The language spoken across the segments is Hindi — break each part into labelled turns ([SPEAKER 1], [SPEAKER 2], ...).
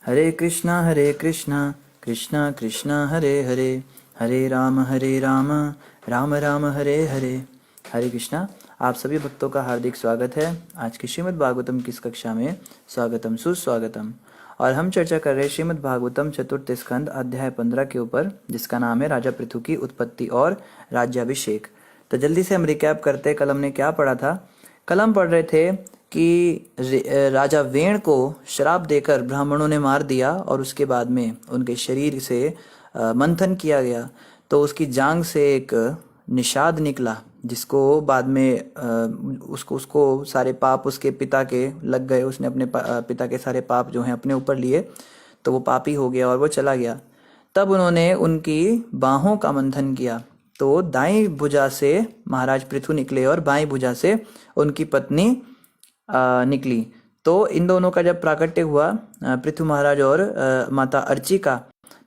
[SPEAKER 1] हरे कृष्णा कृष्णा कृष्णा हरे हरे, हरे राम राम राम हरे हरे। हरे कृष्णा। आप सभी भक्तों का हार्दिक स्वागत है आज की श्रीमद् भागवतम की इस कक्षा में। स्वागतम सुस्वागतम। और हम चर्चा कर रहे हैं श्रीमद् भागवतम चतुर्थ स्कंद अध्याय 15 के ऊपर, जिसका नाम है राजा पृथु की उत्पत्ति और राज्याभिषेक। तो जल्दी से हम रिकैप करते हैं, कल हमने क्या पढ़ा था। कल हम पढ़ रहे थे कि राजा वेण को श्राप देकर ब्राह्मणों ने मार दिया और उसके बाद में उनके शरीर से मंथन किया गया, तो उसकी जांग से एक निषाद निकला, जिसको बाद में उसको उसको सारे पाप उसके पिता के लग गए। उसने अपने पिता के सारे पाप जो हैं अपने ऊपर लिए, तो वो पापी हो गया और वो चला गया। तब उन्होंने उनकी बाहों का मंथन किया, तो दाई भुजा से महाराज पृथु निकले और बाई भुजा से उनकी पत्नी निकली। तो इन दोनों का जब प्राकट्य हुआ, पृथु महाराज और माता अर्ची का,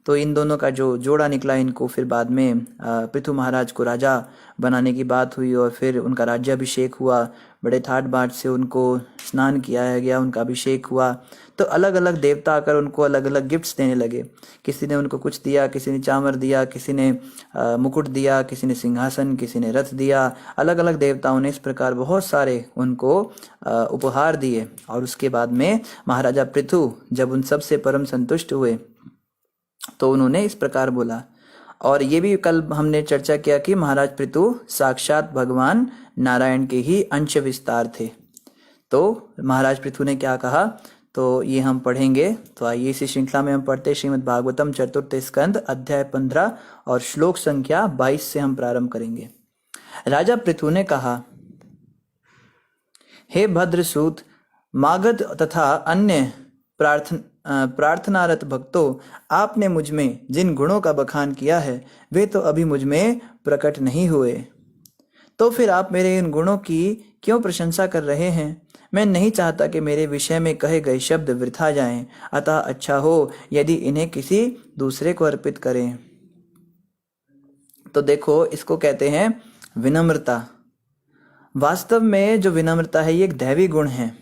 [SPEAKER 1] तो इन दोनों का जो जोड़ा निकला, इनको फिर बाद में पृथु महाराज को राजा बनाने की बात हुई और फिर उनका राज्याभिषेक हुआ। बड़े ठाट बाट से उनको स्नान किया गया, उनका अभिषेक हुआ। तो अलग अलग देवता आकर उनको अलग अलग गिफ्ट्स देने लगे। किसी ने उनको कुछ दिया, किसी ने चामर दिया, किसी ने मुकुट दिया, किसी ने सिंहासन, किसी ने रथ दिया। अलग अलग देवताओं ने इस प्रकार बहुत सारे उनको उपहार दिए। और उसके बाद में महाराजा पृथु जब उन सब से परम संतुष्ट हुए, तो उन्होंने इस प्रकार बोला। और ये भी कल हमने चर्चा किया कि महाराज पृथु साक्षात भगवान नारायण के ही अंश विस्तार थे। तो महाराज पृथु ने क्या कहा, तो ये हम पढ़ेंगे। तो आइए इसी श्रृंखला में हम पढ़ते श्रीमद् भागवतम चतुर्थ स्कंद अध्याय 15 और श्लोक संख्या 22 से हम प्रारंभ करेंगे। राजा पृथु ने कहा, हे भद्रसूत, मागध तथा अन्य प्रार्थनारत भक्तों, आपने मुझ में जिन गुणों का बखान किया है वे तो अभी मुझ में प्रकट नहीं हुए, तो फिर आप मेरे इन गुणों की क्यों प्रशंसा कर रहे हैं? मैं नहीं चाहता कि मेरे विषय में कहे गए शब्द वृथा जाएं, अतः अच्छा हो यदि इन्हें किसी दूसरे को अर्पित करें। तो देखो, इसको कहते हैं विनम्रता। वास्तव में जो विनम्रता है ये एक दैवी गुण है।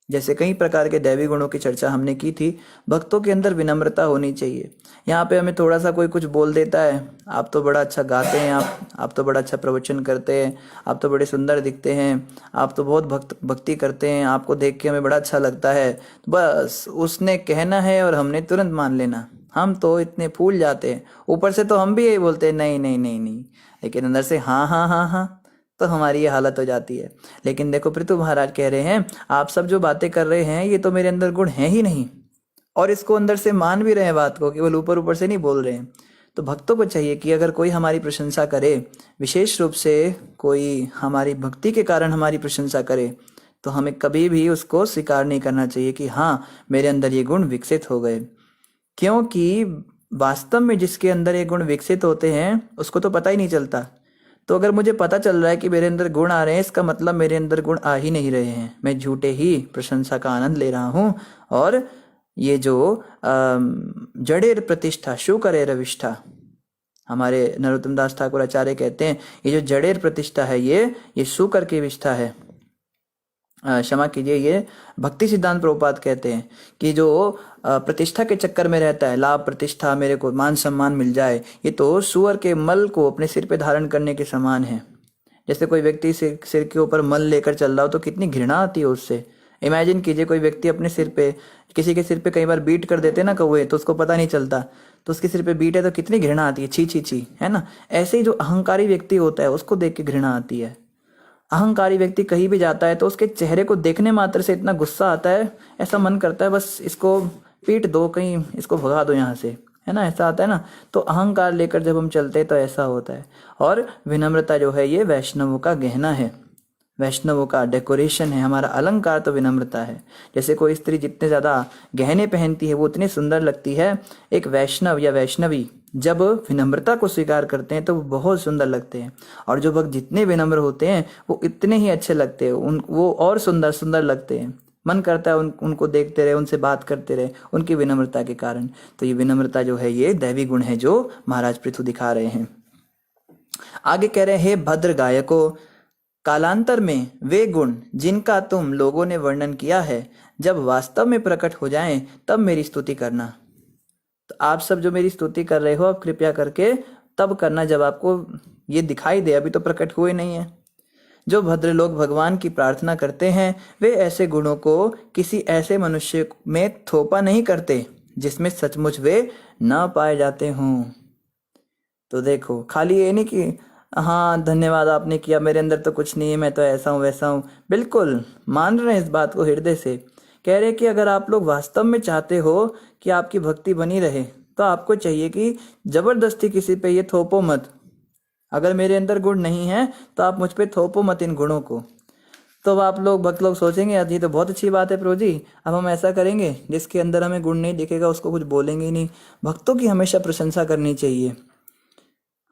[SPEAKER 1] जैसे कई प्रकार के दैवी गुणों की चर्चा हमने की थी, भक्तों के अंदर विनम्रता होनी चाहिए। यहाँ पे हमें थोड़ा सा कोई कुछ बोल देता है, आप तो बड़ा अच्छा गाते हैं, आप तो बड़ा अच्छा प्रवचन करते हैं, आप तो बड़े सुंदर दिखते हैं, आप तो बहुत भक्ति करते हैं, आपको देख के हमें बड़ा अच्छा लगता है। बस उसने कहना है और हमने तुरंत मान लेना। हम तो इतने फूल जाते हैं, ऊपर से तो हम भी यही बोलते हैं नहीं नहीं नहीं नहीं, लेकिन अंदर से हाँ हाँ हाँ हाँ, तो हमारी ये हालत हो जाती है। लेकिन देखो, पृथु महाराज कह रहे हैं आप सब जो बातें कर रहे हैं ये तो मेरे अंदर गुण है ही नहीं, और इसको अंदर से मान भी रहे हैं बात को, केवल ऊपर ऊपर से नहीं बोल रहे हैं। तो भक्तों को चाहिए कि अगर कोई हमारी प्रशंसा करे, विशेष रूप से कोई हमारी भक्ति के कारण हमारी प्रशंसा करे, तो हमें कभी भी उसको स्वीकार नहीं करना चाहिए कि हाँ मेरे अंदर ये गुण विकसित हो गए। क्योंकि वास्तव में जिसके अंदर ये गुण विकसित होते हैं उसको तो पता ही नहीं चलता। तो अगर मुझे पता चल रहा है कि मेरे अंदर गुण आ रहे हैं, इसका मतलब मेरे अंदर गुण आ ही नहीं रहे हैं, मैं झूठे ही प्रशंसा का आनंद ले रहा हूँ। और ये जो जड़ेर प्रतिष्ठा शु करे रविष्ठा, हमारे नरोत्तम दास ठाकुर आचार्य कहते हैं ये जो जड़ेर प्रतिष्ठा है ये शुकर की विष्ठा है। क्षमा कीजिए, ये भक्ति सिद्धांत प्रभुपाद कहते हैं कि जो प्रतिष्ठा के चक्कर में रहता है, लाभ प्रतिष्ठा, मेरे को मान सम्मान मिल जाए, ये तो सुअर के मल को अपने सिर पे धारण करने के समान है। जैसे कोई व्यक्ति सिर के ऊपर मल लेकर चल रहा हो तो कितनी घृणा आती है उससे। इमेजिन कीजिए कोई व्यक्ति अपने सिर पे, किसी के सिर पे कई बार बीट कर देते ना कौवे, तो उसको पता नहीं चलता, तो उसके सिर पे बीट है तो कितनी घृणा आती है, छी छी छी, है ना। ऐसे ही जो अहंकारी व्यक्ति होता है उसको देख के घृणा आती है। अहंकारी व्यक्ति कहीं भी जाता है तो उसके चेहरे को देखने मात्र से इतना गुस्सा आता है, ऐसा मन करता है बस इसको पीट दो, कहीं इसको भगा दो यहाँ से, है ना, ऐसा आता है ना। तो अहंकार लेकर जब हम चलते हैं तो ऐसा होता है। और विनम्रता जो है ये वैष्णवों का गहना है, वैष्णवों का डेकोरेशन है, हमारा अलंकार तो विनम्रता है। जैसे कोई स्त्री जितने ज्यादा गहने पहनती है वो उतनी सुंदर लगती है, एक वैष्णव या वैष्णवी जब विनम्रता को स्वीकार करते हैं तो वो बहुत सुंदर लगते हैं। और जो भक्त जितने विनम्र होते हैं वो इतने ही अच्छे लगते हैं, वो और सुंदर सुंदर लगते हैं। मन करता है उनको देखते रहे, उनसे बात करते रहे, उनकी विनम्रता के कारण। तो ये विनम्रता जो है ये दैवी गुण है जो महाराज पृथु दिखा रहे हैं। आगे कह रहे हैं, भद्र गायको, कालांतर में वे गुण जिनका तुम लोगों ने वर्णन किया है जब वास्तव में प्रकट हो जाएं तब मेरी स्तुति करना। तो आप सब जो मेरी स्तुति कर रहे हो, आप कृपया करके तब करना जब आपको ये दिखाई दे, अभी तो प्रकट हुए नहीं है। जो भद्र लोग भगवान की प्रार्थना करते हैं वे ऐसे गुणों को किसी ऐसे मनुष्य में थोपा नहीं करते जिसमें सचमुच वे न पाए जाते हों। तो देखो, खाली ये नहीं कि हाँ धन्यवाद आपने किया, मेरे अंदर तो कुछ नहीं है, मैं तो ऐसा हूँ वैसा हूँ। बिल्कुल मान रहे हैं इस बात को हृदय से। कह रहे कि अगर आप लोग वास्तव में चाहते हो कि आपकी भक्ति बनी रहे तो आपको चाहिए कि जबरदस्ती किसी पे ये थोपो मत। अगर मेरे अंदर गुण नहीं है तो आप मुझ पे थोपो मत इन गुणों को। तो अब आप लोग भक्त लोग सोचेंगे यार ये तो बहुत अच्छी बात है प्रभु जी, अब हम ऐसा करेंगे जिसके अंदर हमें गुण नहीं दिखेगा उसको कुछ बोलेंगे ही नहीं। भक्तों की हमेशा प्रशंसा करनी चाहिए।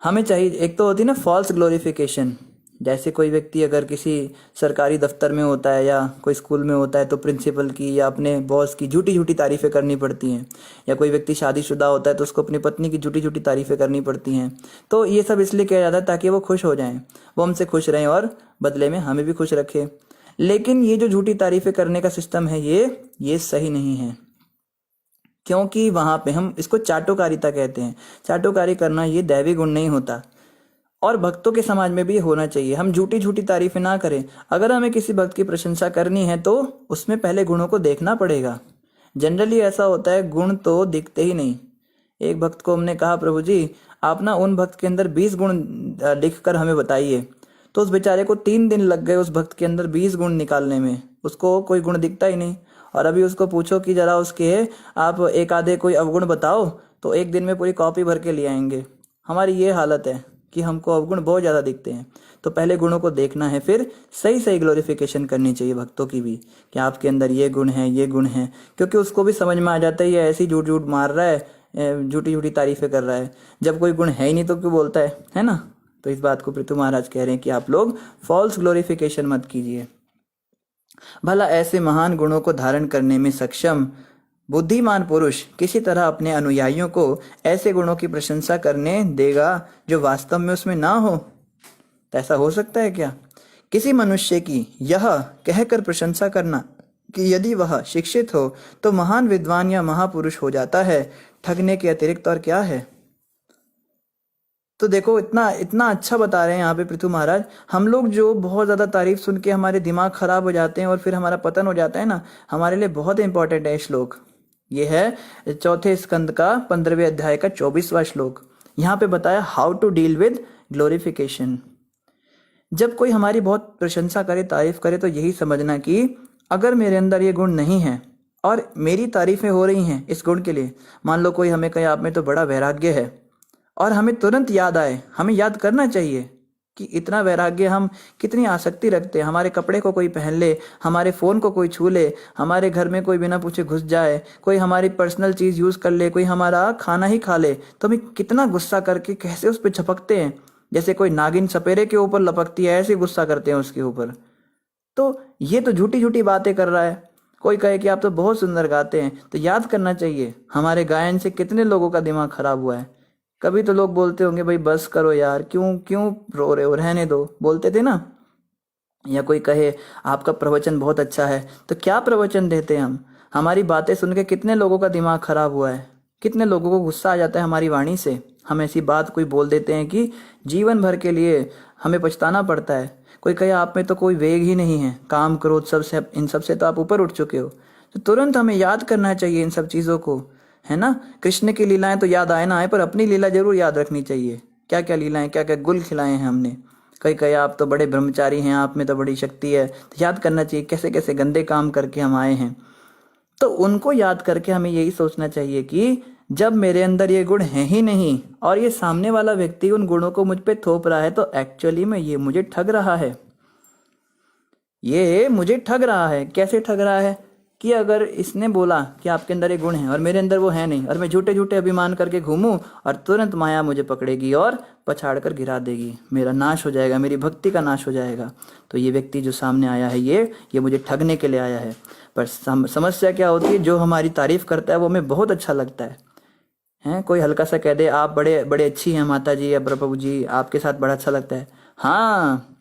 [SPEAKER 1] हमें चाहिए, एक तो होती है ना फॉल्स ग्लोरिफिकेशन। जैसे कोई व्यक्ति अगर किसी सरकारी दफ्तर में होता है या कोई स्कूल में होता है तो प्रिंसिपल की या अपने बॉस की झूठी झूठी तारीफें करनी पड़ती हैं। या कोई व्यक्ति शादीशुदा होता है तो उसको अपनी पत्नी की झूठी झूठी तारीफें करनी पड़ती हैं। तो ये सब इसलिए किया जाता है ताकि वो खुश हो जाएं, वो हमसे खुश रहें और बदले में हमें भी खुश रखें। लेकिन ये जो झूठी तारीफें करने का सिस्टम है ये सही नहीं है, क्योंकि वहां पे हम इसको चाटुकारिता कहते हैं। चाटुकारी करना ये दैवी गुण नहीं होता, और भक्तों के समाज में भी ये होना चाहिए। हम झूठी झूठी तारीफें ना करें। अगर हमें किसी भक्त की प्रशंसा करनी है तो उसमें पहले गुणों को देखना पड़ेगा। जनरली ऐसा होता है गुण तो दिखते ही नहीं। एक भक्त को हमने कहा प्रभु जी आप ना उन भक्त के अंदर 20 गुण लिख कर हमें बताइए। तो उस बेचारे को 3 दिन लग गए उस भक्त के अंदर 20 गुण निकालने में, उसको कोई गुण दिखता ही नहीं। और अभी उसको पूछो कि जरा उसके आप एक आधे कोई अवगुण बताओ तो 1 दिन में पूरी कॉपी भर के ले आएंगे। हमारी ये हालत है कि हमको अवगुण बहुत ज़्यादा दिखते हैं। तो पहले गुणों को देखना है, फिर सही सही ग्लोरिफिकेशन करनी चाहिए भक्तों की भी कि आपके अंदर ये गुण है ये गुण है। क्योंकि उसको भी समझ में आ जाता है ये ऐसी झूठ झूठ मार रहा है, झूठी झूठी तारीफें कर रहा है। जब कोई गुण है ही नहीं तो क्यों बोलता है ना। तो इस बात को पृथु महाराज कह रहे हैं कि आप लोग फॉल्स ग्लोरिफिकेशन मत कीजिए। भला ऐसे महान गुणों को धारण करने में सक्षम बुद्धिमान पुरुष किसी तरह अपने अनुयायियों को ऐसे गुणों की प्रशंसा करने देगा जो वास्तव में उसमें ना हो। तो ऐसा हो सकता है क्या? किसी मनुष्य की यह कहकर प्रशंसा करना कि यदि वह शिक्षित हो तो महान विद्वान या महापुरुष हो जाता है, ठगने के अतिरिक्त और क्या है। तो देखो इतना इतना अच्छा बता रहे हैं यहाँ पे पृथु महाराज। हम लोग जो बहुत ज़्यादा तारीफ सुन के हमारे दिमाग खराब हो जाते हैं और फिर हमारा पतन हो जाता है ना, हमारे लिए बहुत इंपॉर्टेंट है श्लोक। ये है चौथे स्कंद का 15वें अध्याय का 24वां श्लोक। यहाँ पे बताया how to deal with glorification. जब कोई हमारी बहुत प्रशंसा करे तारीफ करे तो यही समझना कि अगर मेरे अंदर ये गुण नहीं है और मेरी तारीफें हो रही हैं इस गुण के लिए। मान लो कोई हमें कहे आप में तो बड़ा वैराग्य है, और हमें तुरंत याद आए, हमें याद करना चाहिए कि इतना वैराग्य हम कितनी आसक्ति रखते हैं। हमारे कपड़े को कोई पहन ले, हमारे फ़ोन को कोई छू ले, हमारे घर में कोई बिना पूछे घुस जाए, कोई हमारी पर्सनल चीज़ यूज़ कर ले, कोई हमारा खाना ही खा ले, तो हमें कितना गुस्सा करके कैसे उस पर झपकते हैं। जैसे कोई नागिन सपेरे के ऊपर लपकती है ऐसे गुस्सा करते हैं उसके ऊपर। तो ये तो झूठी झूठी बातें कर रहा है। कोई कहे कि आप तो बहुत सुंदर गाते हैं, तो याद करना चाहिए हमारे गायन से कितने लोगों का दिमाग खराब हुआ है। कभी तो लोग बोलते होंगे भाई बस करो यार, क्यों रो रहे हो, रहने दो, बोलते थे ना। या कोई कहे आपका प्रवचन बहुत अच्छा है, तो क्या प्रवचन देते हैं हम। हमारी बातें सुन के कितने लोगों का दिमाग खराब हुआ है, कितने लोगों को गुस्सा आ जाता है हमारी वाणी से। हम ऐसी बात कोई बोल देते हैं कि जीवन भर के लिए हमें पछताना पड़ता है। कोई कहे आप में तो कोई वेग ही नहीं है, काम क्रोध सबसे इन सब से तो आप ऊपर उठ चुके हो। तो तुरंत हमें याद करना चाहिए इन सब चीज़ों को, है ना। कृष्ण की लीलाएं तो याद आए ना आए, पर अपनी लीला जरूर याद रखनी चाहिए। क्या क्या लीलाएं, क्या क्या गुल खिलाए हैं हमने। कई कहे आप तो बड़े ब्रह्मचारी हैं, आप में तो बड़ी शक्ति है। तो याद करना चाहिए कैसे कैसे गंदे काम करके हम आए हैं। तो उनको याद करके हमें यही सोचना चाहिए कि जब मेरे अंदर ये गुण है ही नहीं और ये सामने वाला व्यक्ति उन गुणों को मुझ पे थोप रहा है, तो एक्चुअली में ये मुझे ठग रहा है। ये मुझे ठग रहा है। कैसे ठग रहा है कि अगर इसने बोला कि आपके अंदर एक गुण है और मेरे अंदर वो है नहीं, और मैं झूठे झूठे अभिमान करके घूमूं, और तुरंत माया मुझे पकड़ेगी और पछाड़ कर गिरा देगी, मेरा नाश हो जाएगा, मेरी भक्ति का नाश हो जाएगा। तो ये व्यक्ति जो सामने आया है ये मुझे ठगने के लिए आया है। पर समस्या क्या होती है, जो हमारी तारीफ करता है वो हमें बहुत अच्छा लगता है। कोई हल्का सा कह दे आप बड़े बड़े अच्छी हैं माता जी या प्रभु जी, आपके साथ बड़ा अच्छा लगता है। हाँ,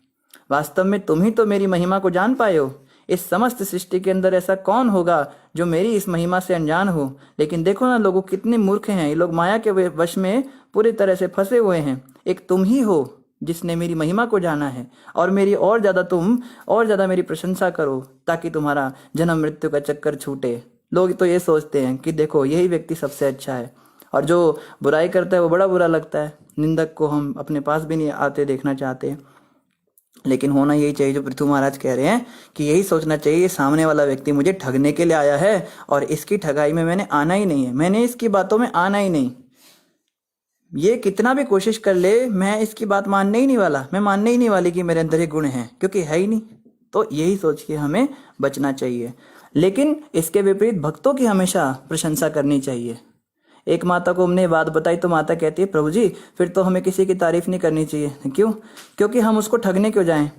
[SPEAKER 1] वास्तव में तुम ही तो मेरी महिमा को जान पाए हो। इस समस्त सृष्टि के अंदर ऐसा कौन होगा जो मेरी इस महिमा से अनजान हो। लेकिन देखो ना लोगों कितने मूर्ख हैं ये लोग, माया के वश में पूरी तरह से फंसे हुए हैं। एक तुम ही हो जिसने मेरी महिमा को जाना है, और मेरी और ज़्यादा मेरी प्रशंसा करो ताकि तुम्हारा जन्म मृत्यु का चक्कर छूटे। लोग तो ये सोचते हैं कि देखो यही व्यक्ति सबसे अच्छा है, और जो बुराई करता है वो बड़ा बुरा लगता है। निंदक को हम अपने पास भी नहीं आते देखना चाहते। लेकिन होना यही चाहिए जो पृथु महाराज कह रहे हैं कि यही सोचना चाहिए, ये सामने वाला व्यक्ति मुझे ठगने के लिए आया है और इसकी ठगाई में मैंने आना ही नहीं है, मैंने इसकी बातों में आना ही नहीं। ये कितना भी कोशिश कर ले मैं इसकी बात मानने ही नहीं वाला, मैं मानने ही नहीं वाली कि मेरे अंदर ये गुण है, क्योंकि है ही नहीं। तो यही सोच के हमें बचना चाहिए। लेकिन इसके विपरीत भक्तों की हमेशा प्रशंसा करनी चाहिए। एक माता को हमने बात बताई तो माता कहती है प्रभु जी फिर तो हमें किसी की तारीफ नहीं करनी चाहिए। क्यों? क्योंकि हम उसको ठगने क्यों जाएं,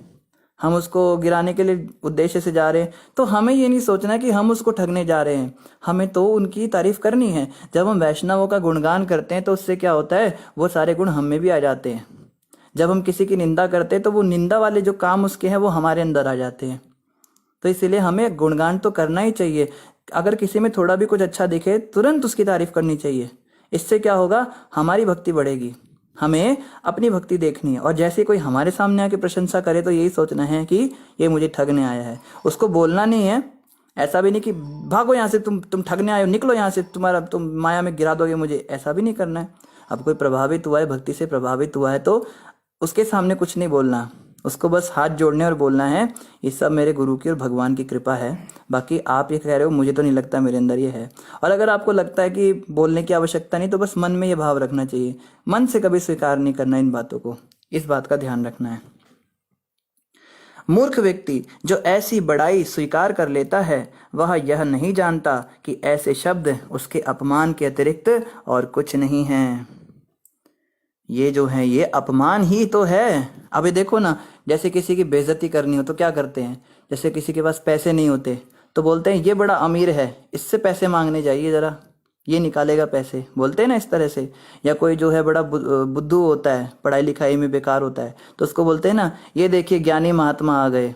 [SPEAKER 1] हम उसको गिराने के लिए उद्देश्य से जा रहे हैं। तो हमें ये नहीं सोचना कि हम उसको ठगने जा रहे हैं, हमें तो उनकी तारीफ करनी है। जब हम वैष्णवों का गुणगान करते हैं तो उससे क्या होता है, वो सारे गुण हम में भी आ जाते हैं। जब हम किसी की निंदा करते हैं तो वो निंदा वाले जो काम उसके हैं वो हमारे अंदर आ जाते हैं। तो इसीलिए हमें गुणगान तो करना ही चाहिए। अगर किसी में थोड़ा भी कुछ अच्छा दिखे तुरंत उसकी तारीफ करनी चाहिए। इससे क्या होगा, हमारी भक्ति बढ़ेगी। हमें अपनी भक्ति देखनी है, और जैसे कोई हमारे सामने आके प्रशंसा करे तो यही सोचना है कि ये मुझे ठगने आया है। उसको बोलना नहीं है, ऐसा भी नहीं कि भागो यहाँ से, तुम ठगने आए हो, निकलो यहाँ से, तुम माया में गिरा दोगे मुझे, ऐसा भी नहीं करना है। अब कोई प्रभावित हुआ है, भक्ति से प्रभावित हुआ है, तो उसके सामने कुछ नहीं बोलना, उसको बस हाथ जोड़ने और बोलना है ये सब मेरे गुरु की और भगवान की कृपा है, बाकी आप ये कह रहे हो मुझे तो नहीं लगता मेरे अंदर ये है। और अगर आपको लगता है कि बोलने की आवश्यकता नहीं तो बस मन में ये भाव रखना चाहिए, मन से कभी स्वीकार नहीं करना इन बातों को, इस बात का ध्यान रखना है। मूर्ख व्यक्ति जो ऐसी बड़ाई स्वीकार कर लेता है वह यह नहीं जानता कि ऐसे शब्द उसके अपमान के अतिरिक्त और कुछ नहीं है। ये जो है ये अपमान ही तो है। अभी देखो ना, जैसे किसी की बेइज्जती करनी हो तो क्या करते हैं, जैसे किसी के पास पैसे नहीं होते तो बोलते हैं ये बड़ा अमीर है, इससे पैसे मांगने जाइए जरा, ये निकालेगा पैसे, बोलते हैं ना इस तरह से। या कोई जो है बड़ा बुद्धू होता है, पढ़ाई लिखाई में बेकार होता है, तो उसको बोलते हैं ना ये देखिए ज्ञानी महात्मा आ गए।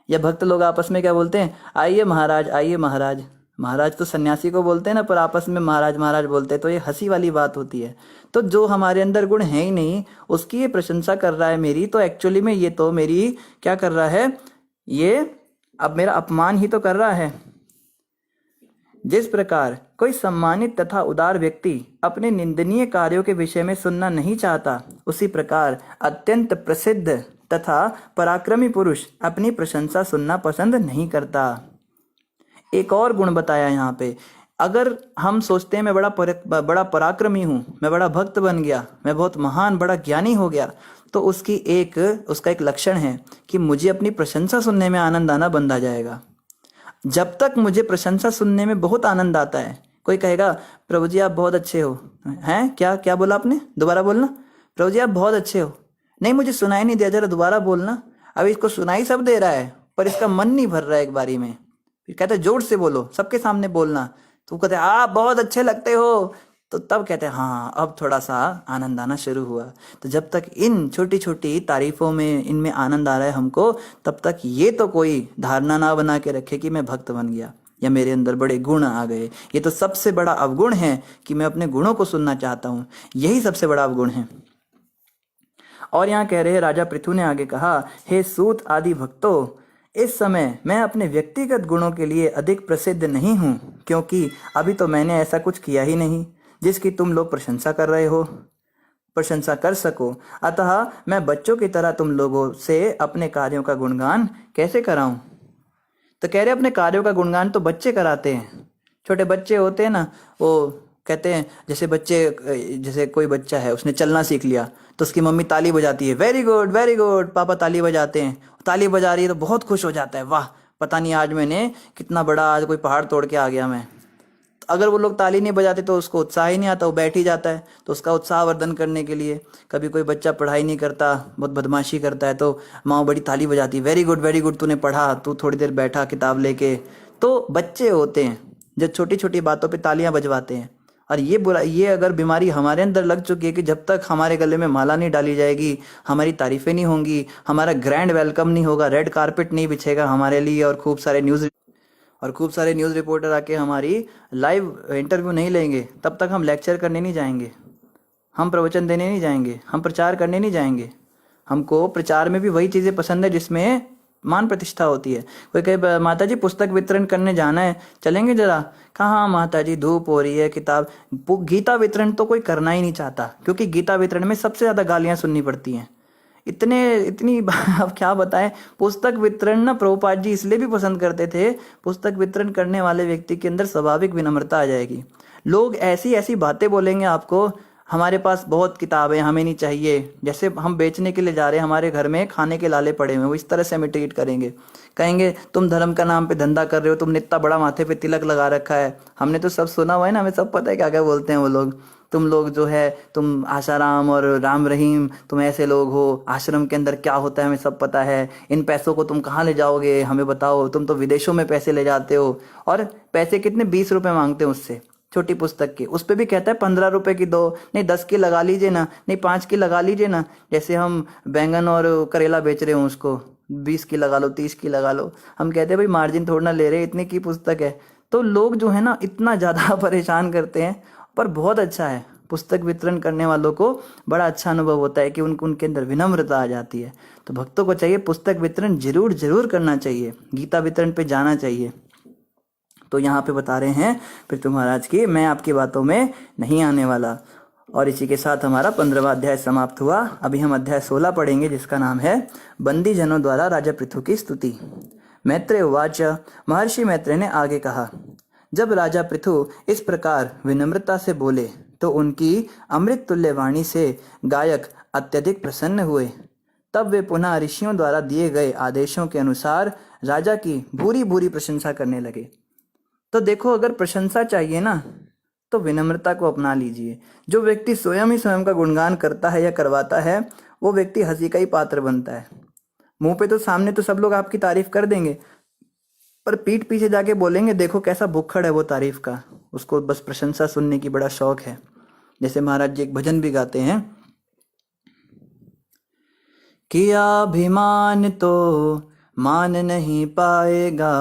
[SPEAKER 1] या भक्त लोग आपस में क्या बोलते हैं, आइए महाराज आइए महाराज। महाराज तो सन्यासी को बोलते हैं ना, पर आपस में महाराज महाराज बोलते हैं, तो ये हंसी वाली बात होती है। तो जो हमारे अंदर गुण है ही नहीं उसकी ये प्रशंसा कर रहा है मेरी, तो एक्चुअली में ये तो मेरी क्या कर रहा है, ये अब मेरा अपमान ही तो कर रहा है। जिस प्रकार कोई सम्मानित तथा उदार व्यक्ति अपने निंदनीय कार्यों के विषय में सुनना नहीं चाहता, उसी प्रकार अत्यंत प्रसिद्ध तथा पराक्रमी पुरुष अपनी प्रशंसा सुनना पसंद नहीं करता। एक और गुण बताया यहाँ पे, अगर हम सोचते हैं मैं बड़ा पराक्रमी हूँ, मैं बड़ा भक्त बन गया, मैं बहुत महान बड़ा ज्ञानी हो गया, तो उसका एक लक्षण है कि मुझे अपनी प्रशंसा सुनने में आनंद आना बंद आ जाएगा। जब तक मुझे प्रशंसा सुनने में बहुत आनंद आता है, कोई कहेगा प्रभु जी आप बहुत अच्छे हो, हैं क्या क्या बोला आपने, दोबारा बोलना, प्रभु जी आप बहुत अच्छे हो, नहीं मुझे सुनाई नहीं दिया, जरा दोबारा बोलना। अब इसको सुनाई सब दे रहा है पर इसका मन नहीं भर रहा है एक बारी में। फिर कहते हैं जोर से बोलो, सबके सामने बोलना, तो कहते हैं आप बहुत अच्छे लगते हो, तो तब कहते हैं हाँ अब थोड़ा सा आनंद आना शुरू हुआ। तो जब तक इन छोटी छोटी तारीफों में इनमें आनंद आ रहा है हमको, तब तक ये तो कोई धारणा ना बना के रखे कि मैं भक्त बन गया या मेरे अंदर बड़े गुण आ गए। ये तो सबसे बड़ा अवगुण है कि मैं अपने गुणों को सुनना चाहता हूँ, यही सबसे बड़ा अवगुण है। और यहाँ कह रहे हैं राजा पृथु ने आगे कहा, हे सूत आदि भक्तों, इस समय मैं अपने व्यक्तिगत गुणों के लिए अधिक प्रसिद्ध नहीं हूँ, क्योंकि अभी तो मैंने ऐसा कुछ किया ही नहीं जिसकी तुम लोग प्रशंसा कर रहे हो, प्रशंसा कर सको। अतः मैं बच्चों की तरह तुम लोगों से अपने कार्यों का गुणगान कैसे कराऊं। तो कह रहे अपने कार्यों का गुणगान तो बच्चे कराते हैं, छोटे बच्चे होते हैं ना, वो कहते हैं जैसे कोई बच्चा है उसने चलना सीख लिया तो उसकी मम्मी ताली बजाती है, वेरी गुड पापा ताली बजाते हैं, ताली बजा रही है तो बहुत खुश हो जाता है, वाह पता नहीं आज मैंने कितना बड़ा, आज कोई पहाड़ तोड़ के आ गया मैं। अगर वो लोग ताली नहीं बजाते तो उसको उत्साह ही नहीं आता, वो बैठ ही जाता है। तो उसका उत्साह वर्धन करने के लिए कभी कोई बच्चा पढ़ाई नहीं करता, बहुत बदमाशी करता है, तो माँ बड़ी ताली बजाती, वेरी गुड तूने पढ़ा, तू थोड़ी देर बैठा किताब लेके। तो बच्चे होते हैं जो छोटी छोटी बातों पे तालियां बजवाते हैं, और ये अगर बीमारी हमारे अंदर लग चुकी है कि जब तक हमारे गले में माला नहीं डाली जाएगी, हमारी तारीफें नहीं होंगी, हमारा ग्रैंड वेलकम नहीं होगा, रेड कारपेट नहीं बिछेगा हमारे लिए, और खूब सारे न्यूज़ रिपोर्टर आके हमारी लाइव इंटरव्यू नहीं लेंगे, तब तक हम लेक्चर करने नहीं जाएंगे, हम प्रवचन देने नहीं जाएंगे, हम प्रचार करने नहीं जाएंगे। हमको प्रचार में भी वही चीज़ें पसंद है जिसमें मान प्रतिष्ठा होती है। कोई कहे माता जी पुस्तक वितरण करने जाना है, चलेंगे जरा? कहाँ माता जी, धूप हो रही है, किताब। गीता वितरण तो कोई करना ही नहीं चाहता, क्योंकि गीता वितरण में सबसे ज़्यादा गालियाँ सुननी पड़ती हैं। इतनी अब क्या बताएं। पुस्तक वितरण ना प्रभुपाद जी इसलिए भी पसंद करते थे, पुस्तक वितरण करने वाले व्यक्ति के अंदर स्वाभाविक विनम्रता आ जाएगी। लोग ऐसी ऐसी बातें बोलेंगे आपको, हमारे पास बहुत किताबें, हमें नहीं चाहिए। जैसे हम बेचने के लिए जा रहे हैं, हमारे घर में खाने के लाले पड़े हुए, वो इस तरह से हमें ट्रीट करेंगे। कहेंगे तुम धर्म का नाम पे धंधा कर रहे हो, तुमने इतना बड़ा माथे पे तिलक लगा रखा है। हमने तो सब सुना हुआ है ना, हमें सब पता है क्या क्या बोलते हैं वो लोग। तुम लोग जो है, तुम आशाराम और राम रहीम, तुम ऐसे लोग हो, आश्रम के अंदर क्या होता है हमें सब पता है। इन पैसों को तुम कहाँ ले जाओगे, हमें बताओ, तुम तो विदेशों में पैसे ले जाते हो। और पैसे कितने, 20 रुपए मांगते हैं उससे, छोटी पुस्तक के। उस पे भी कहता है 15 रुपए की दो, नहीं 10 की लगा लीजिए ना, नहीं 5 की लगा लीजिए ना। जैसे हम बैंगन और करेला बेच रहे हो, उसको 20 की लगा लो, 30 की लगा लो। हम कहते हैं भाई मार्जिन थोड़ा ना ले रहे, इतने की पुस्तक है। तो लोग जो है ना इतना ज़्यादा परेशान करते हैं, पर बहुत अच्छा है। पुस्तक वितरण करने वालों को बड़ा अच्छा अनुभव होता है कि उनके अंदर विनम्रता आ जाती है। तो भक्तों को चाहिए पुस्तक वितरण जरूर करना चाहिए, गीता वितरण पे जाना चाहिए। तो यहाँ पे बता रहे हैं पृथु महाराज की, मैं आपकी बातों में नहीं आने वाला। और इसी के साथ हमारा 15वां अध्याय समाप्त हुआ। अभी हम अध्याय 16 पढ़ेंगे, जिसका नाम है बंदी जनों द्वारा राजा पृथु की स्तुति। मैत्रेय उवाच, महर्षि मैत्रेय ने आगे कहा, जब राजा पृथु इस प्रकार विनम्रता से बोले तो उनकी अमृत तुल्य वाणी से गायक अत्यधिक प्रसन्न हुए। तब वे पुनः ऋषियों द्वारा दिए गए आदेशों के अनुसार राजा की भूरी भूरी प्रशंसा करने लगे। तो देखो, अगर प्रशंसा चाहिए ना तो विनम्रता को अपना लीजिए। जो व्यक्ति स्वयं ही स्वयं का गुणगान करता है या करवाता है, वो व्यक्ति हंसी का ही पात्र बनता है। मुंह पे तो सामने तो सब लोग आपकी तारीफ कर देंगे, पर पीठ पीछे जाके बोलेंगे देखो कैसा भुक्खड़ है वो तारीफ का, उसको बस प्रशंसा सुनने की बड़ा शौक है। जैसे महाराज जी एक भजन भी गाते हैं, किया अभिमान तो मान नहीं पाएगा,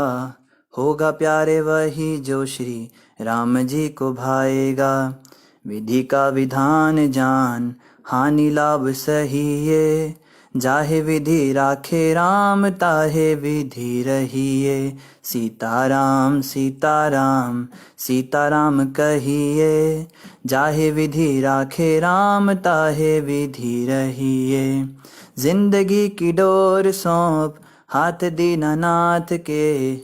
[SPEAKER 1] होगा प्यारे वही जो श्री राम जी को भाएगा। विधि का विधान जान, हानि लाभ सही ये, जाहे विधि राखे राम, ताहे विधि रहिए। सीताराम सीताराम सीताराम कहिए, जाहे विधि राखे राम, ताहे विधि रहिए। जिंदगी की डोर सौंप हाथ दीनानाथ के,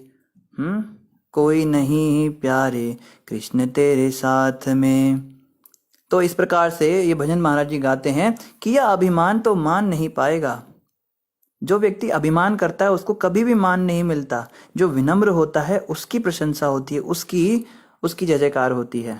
[SPEAKER 1] कोई नहीं प्यारे कृष्ण तेरे साथ में। तो इस प्रकार से ये भजन महाराज जी गाते हैं कि यह अभिमान तो मान नहीं पाएगा। जो व्यक्ति अभिमान करता है उसको कभी भी मान नहीं मिलता। जो विनम्र होता है उसकी प्रशंसा होती है, उसकी जय जयकार होती है।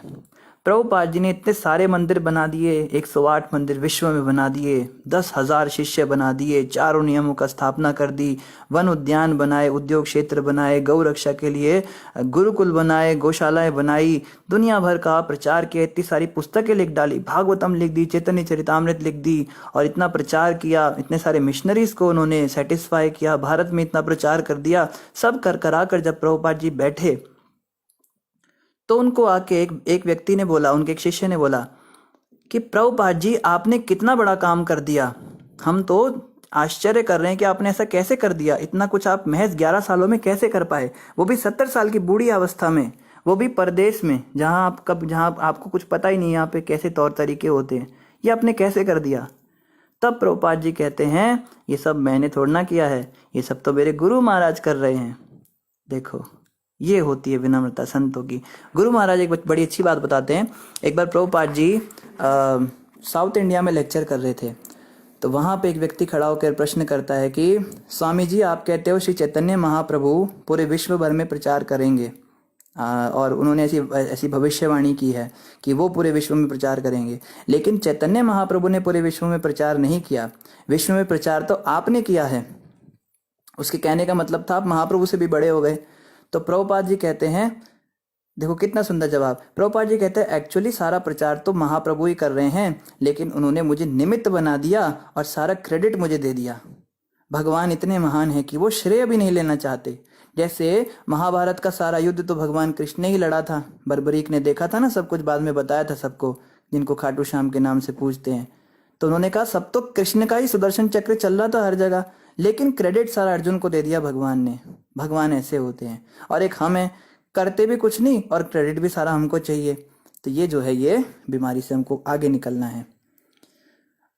[SPEAKER 1] प्रभुपाद जी ने इतने सारे मंदिर बना दिए, 108 मंदिर विश्व में बना दिए, 10,000 शिष्य बना दिए, 4 नियमों का स्थापना कर दी, वन उद्यान बनाए, उद्योग क्षेत्र बनाए, गौ रक्षा के लिए गुरुकुल बनाए, गौशालाएं बनाई, दुनिया भर का प्रचार किया, इतनी सारी पुस्तकें लिख डाली, भागवतम लिख दी, चैतन्य चरितामृत लिख दी, और इतना प्रचार किया, इतने सारे मिशनरीज को उन्होंने सेटिस्फाई किया, भारत में इतना प्रचार कर दिया। सब कर कराकर जब प्रभुपाद जी बैठे तो उनको आके एक व्यक्ति ने बोला, उनके एक शिष्य ने बोला कि प्रभुपाद जी आपने कितना बड़ा काम कर दिया, हम तो आश्चर्य कर रहे हैं कि आपने ऐसा कैसे कर दिया, इतना कुछ आप महज 11 सालों में कैसे कर पाए, वो भी 70 साल की बूढ़ी अवस्था में, वो भी परदेश में, जहाँ आपको कुछ पता ही नहीं यहाँ पे कैसे तौर तरीके होते हैं, ये आपने कैसे कर दिया। तब प्रभुपाद जी कहते हैं ये सब मैंने थोड़ा ना किया है, ये सब तो मेरे गुरु महाराज कर रहे हैं। देखो ये होती है विनम्रता संतों की। गुरु महाराज एक बड़ी अच्छी बात बताते हैं। एक बार प्रभुपाद जी साउथ इंडिया में लेक्चर कर रहे थे, तो वहाँ पे एक व्यक्ति खड़ा होकर प्रश्न करता है कि स्वामी जी आप कहते हो श्री चैतन्य महाप्रभु पूरे विश्व भर में प्रचार करेंगे, और उन्होंने ऐसी भविष्यवाणी की है कि वो पूरे विश्व में प्रचार करेंगे, लेकिन चैतन्य महाप्रभु ने पूरे विश्व में प्रचार नहीं किया, विश्व में प्रचार तो आपने किया है। उसके कहने का मतलब था आप महाप्रभु से भी बड़े हो गए। तो प्रभुपाद जी कहते हैं देखो कितना सुंदर जवाब। प्रभुपाद जी कहते हैं एक्चुअली सारा प्रचार तो महाप्रभु ही कर रहे हैं, लेकिन उन्होंने मुझे निमित्त बना दिया और सारा क्रेडिट मुझे दे दिया। भगवान इतने महान हैं कि वो श्रेय भी नहीं लेना चाहते। जैसे महाभारत का सारा युद्ध तो भगवान कृष्ण ने ही लड़ा था। बर्बरीक ने देखा था ना, सब कुछ बाद में बताया था सबको, जिनको खाटू श्याम के नाम से पूछते हैं। तो उन्होंने कहा सब तो कृष्ण का ही सुदर्शन चक्र चल रहा था हर जगह, लेकिन क्रेडिट सारा अर्जुन को दे दिया भगवान ने। भगवान ऐसे होते हैं। और एक हम हैं, करते भी कुछ नहीं और क्रेडिट भी सारा हमको चाहिए। तो ये जो है, ये बीमारी से हमको आगे निकलना है।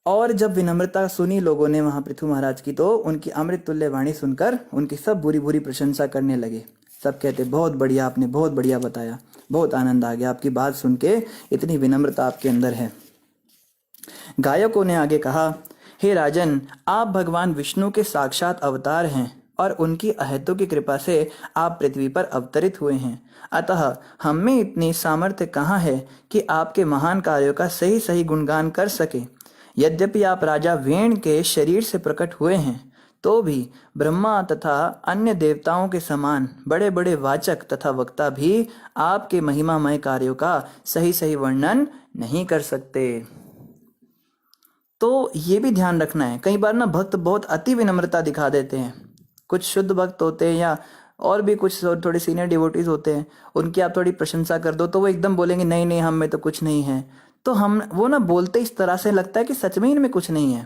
[SPEAKER 1] और जब विनम्रता सुनी लोगों ने वहां पृथु महाराज की, तो उनकी अमृत तुल्य वाणी सुनकर उनकी सब बुरी बुरी प्रशंसा करने लगे। सब कहते बहुत बढ़िया, आपने बहुत बढ़िया बताया, बहुत आनंद आ गया आपकी बात सुन के, इतनी विनम्रता आपके अंदर है। गायकों ने आगे कहा, हे राजन, आप भगवान विष्णु के साक्षात अवतार हैं और उनकी अहेतु की कृपा से आप पृथ्वी पर अवतरित हुए हैं। अतः हम में इतनी सामर्थ्य कहाँ है कि आपके महान कार्यों का सही सही गुणगान कर सके। यद्यपि आप राजा वेण के शरीर से प्रकट हुए हैं, तो भी ब्रह्मा तथा अन्य देवताओं के समान बड़े बड़े वाचक तथा वक्ता भी आपके महिमामय कार्यों का सही सही वर्णन नहीं कर सकते। तो ये भी ध्यान रखना है। कई बार ना भक्त बहुत अति विनम्रता दिखा देते हैं। कुछ शुद्ध भक्त होते हैं या और भी कुछ थोड़े सीनियर डिवोटीज होते हैं, उनकी आप थोड़ी प्रशंसा कर दो तो वो एकदम बोलेंगे नहीं नहीं हम में तो कुछ नहीं है। तो हम वो ना बोलते इस तरह से लगता है कि सच में इनमें कुछ नहीं है।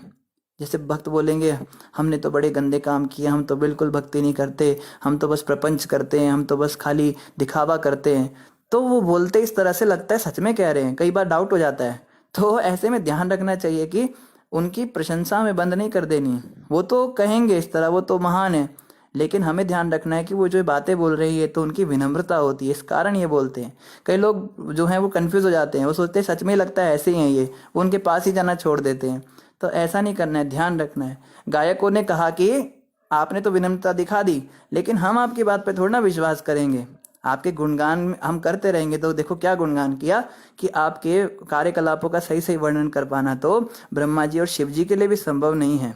[SPEAKER 1] जैसे भक्त बोलेंगे हमने तो बड़े गंदे काम किए, हम तो बिल्कुल भक्ति नहीं करते, हम तो बस प्रपंच करते हैं, हम तो बस खाली दिखावा करते हैं। तो वो बोलते इस तरह से लगता है सच में कह रहे हैं, कई बार डाउट हो जाता है। तो ऐसे में ध्यान रखना चाहिए कि उनकी प्रशंसा में बंद नहीं कर देनी। वो तो कहेंगे इस तरह, वो तो महान है, लेकिन हमें ध्यान रखना है कि वो जो बातें बोल रही है तो उनकी विनम्रता होती है, इस कारण ये बोलते हैं। कई लोग जो हैं वो कंफ्यूज हो जाते हैं, वो सोचते हैं सच में लगता है ऐसे ही हैं ये, वो उनके पास ही जाना छोड़ देते हैं। तो ऐसा नहीं करना है, ध्यान रखना है। गायकों ने कहा कि आपने तो विनम्रता दिखा दी, लेकिन हम आपकी बात पे थोड़ा ना विश्वास करेंगे, आपके गुणगान हम करते रहेंगे। तो देखो क्या गुणगान किया कि आपके कार्यकलापों का सही सही वर्णन कर पाना तो ब्रह्मा जी और शिव जी के लिए भी संभव नहीं है,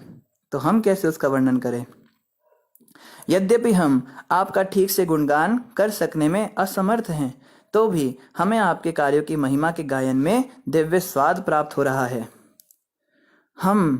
[SPEAKER 1] तो हम कैसे उसका वर्णन करें। यद्यपि हम आपका ठीक से गुणगान कर सकने में असमर्थ हैं, तो भी हमें आपके कार्यों की महिमा के गायन में दिव्य स्वाद प्राप्त हो रहा है। हम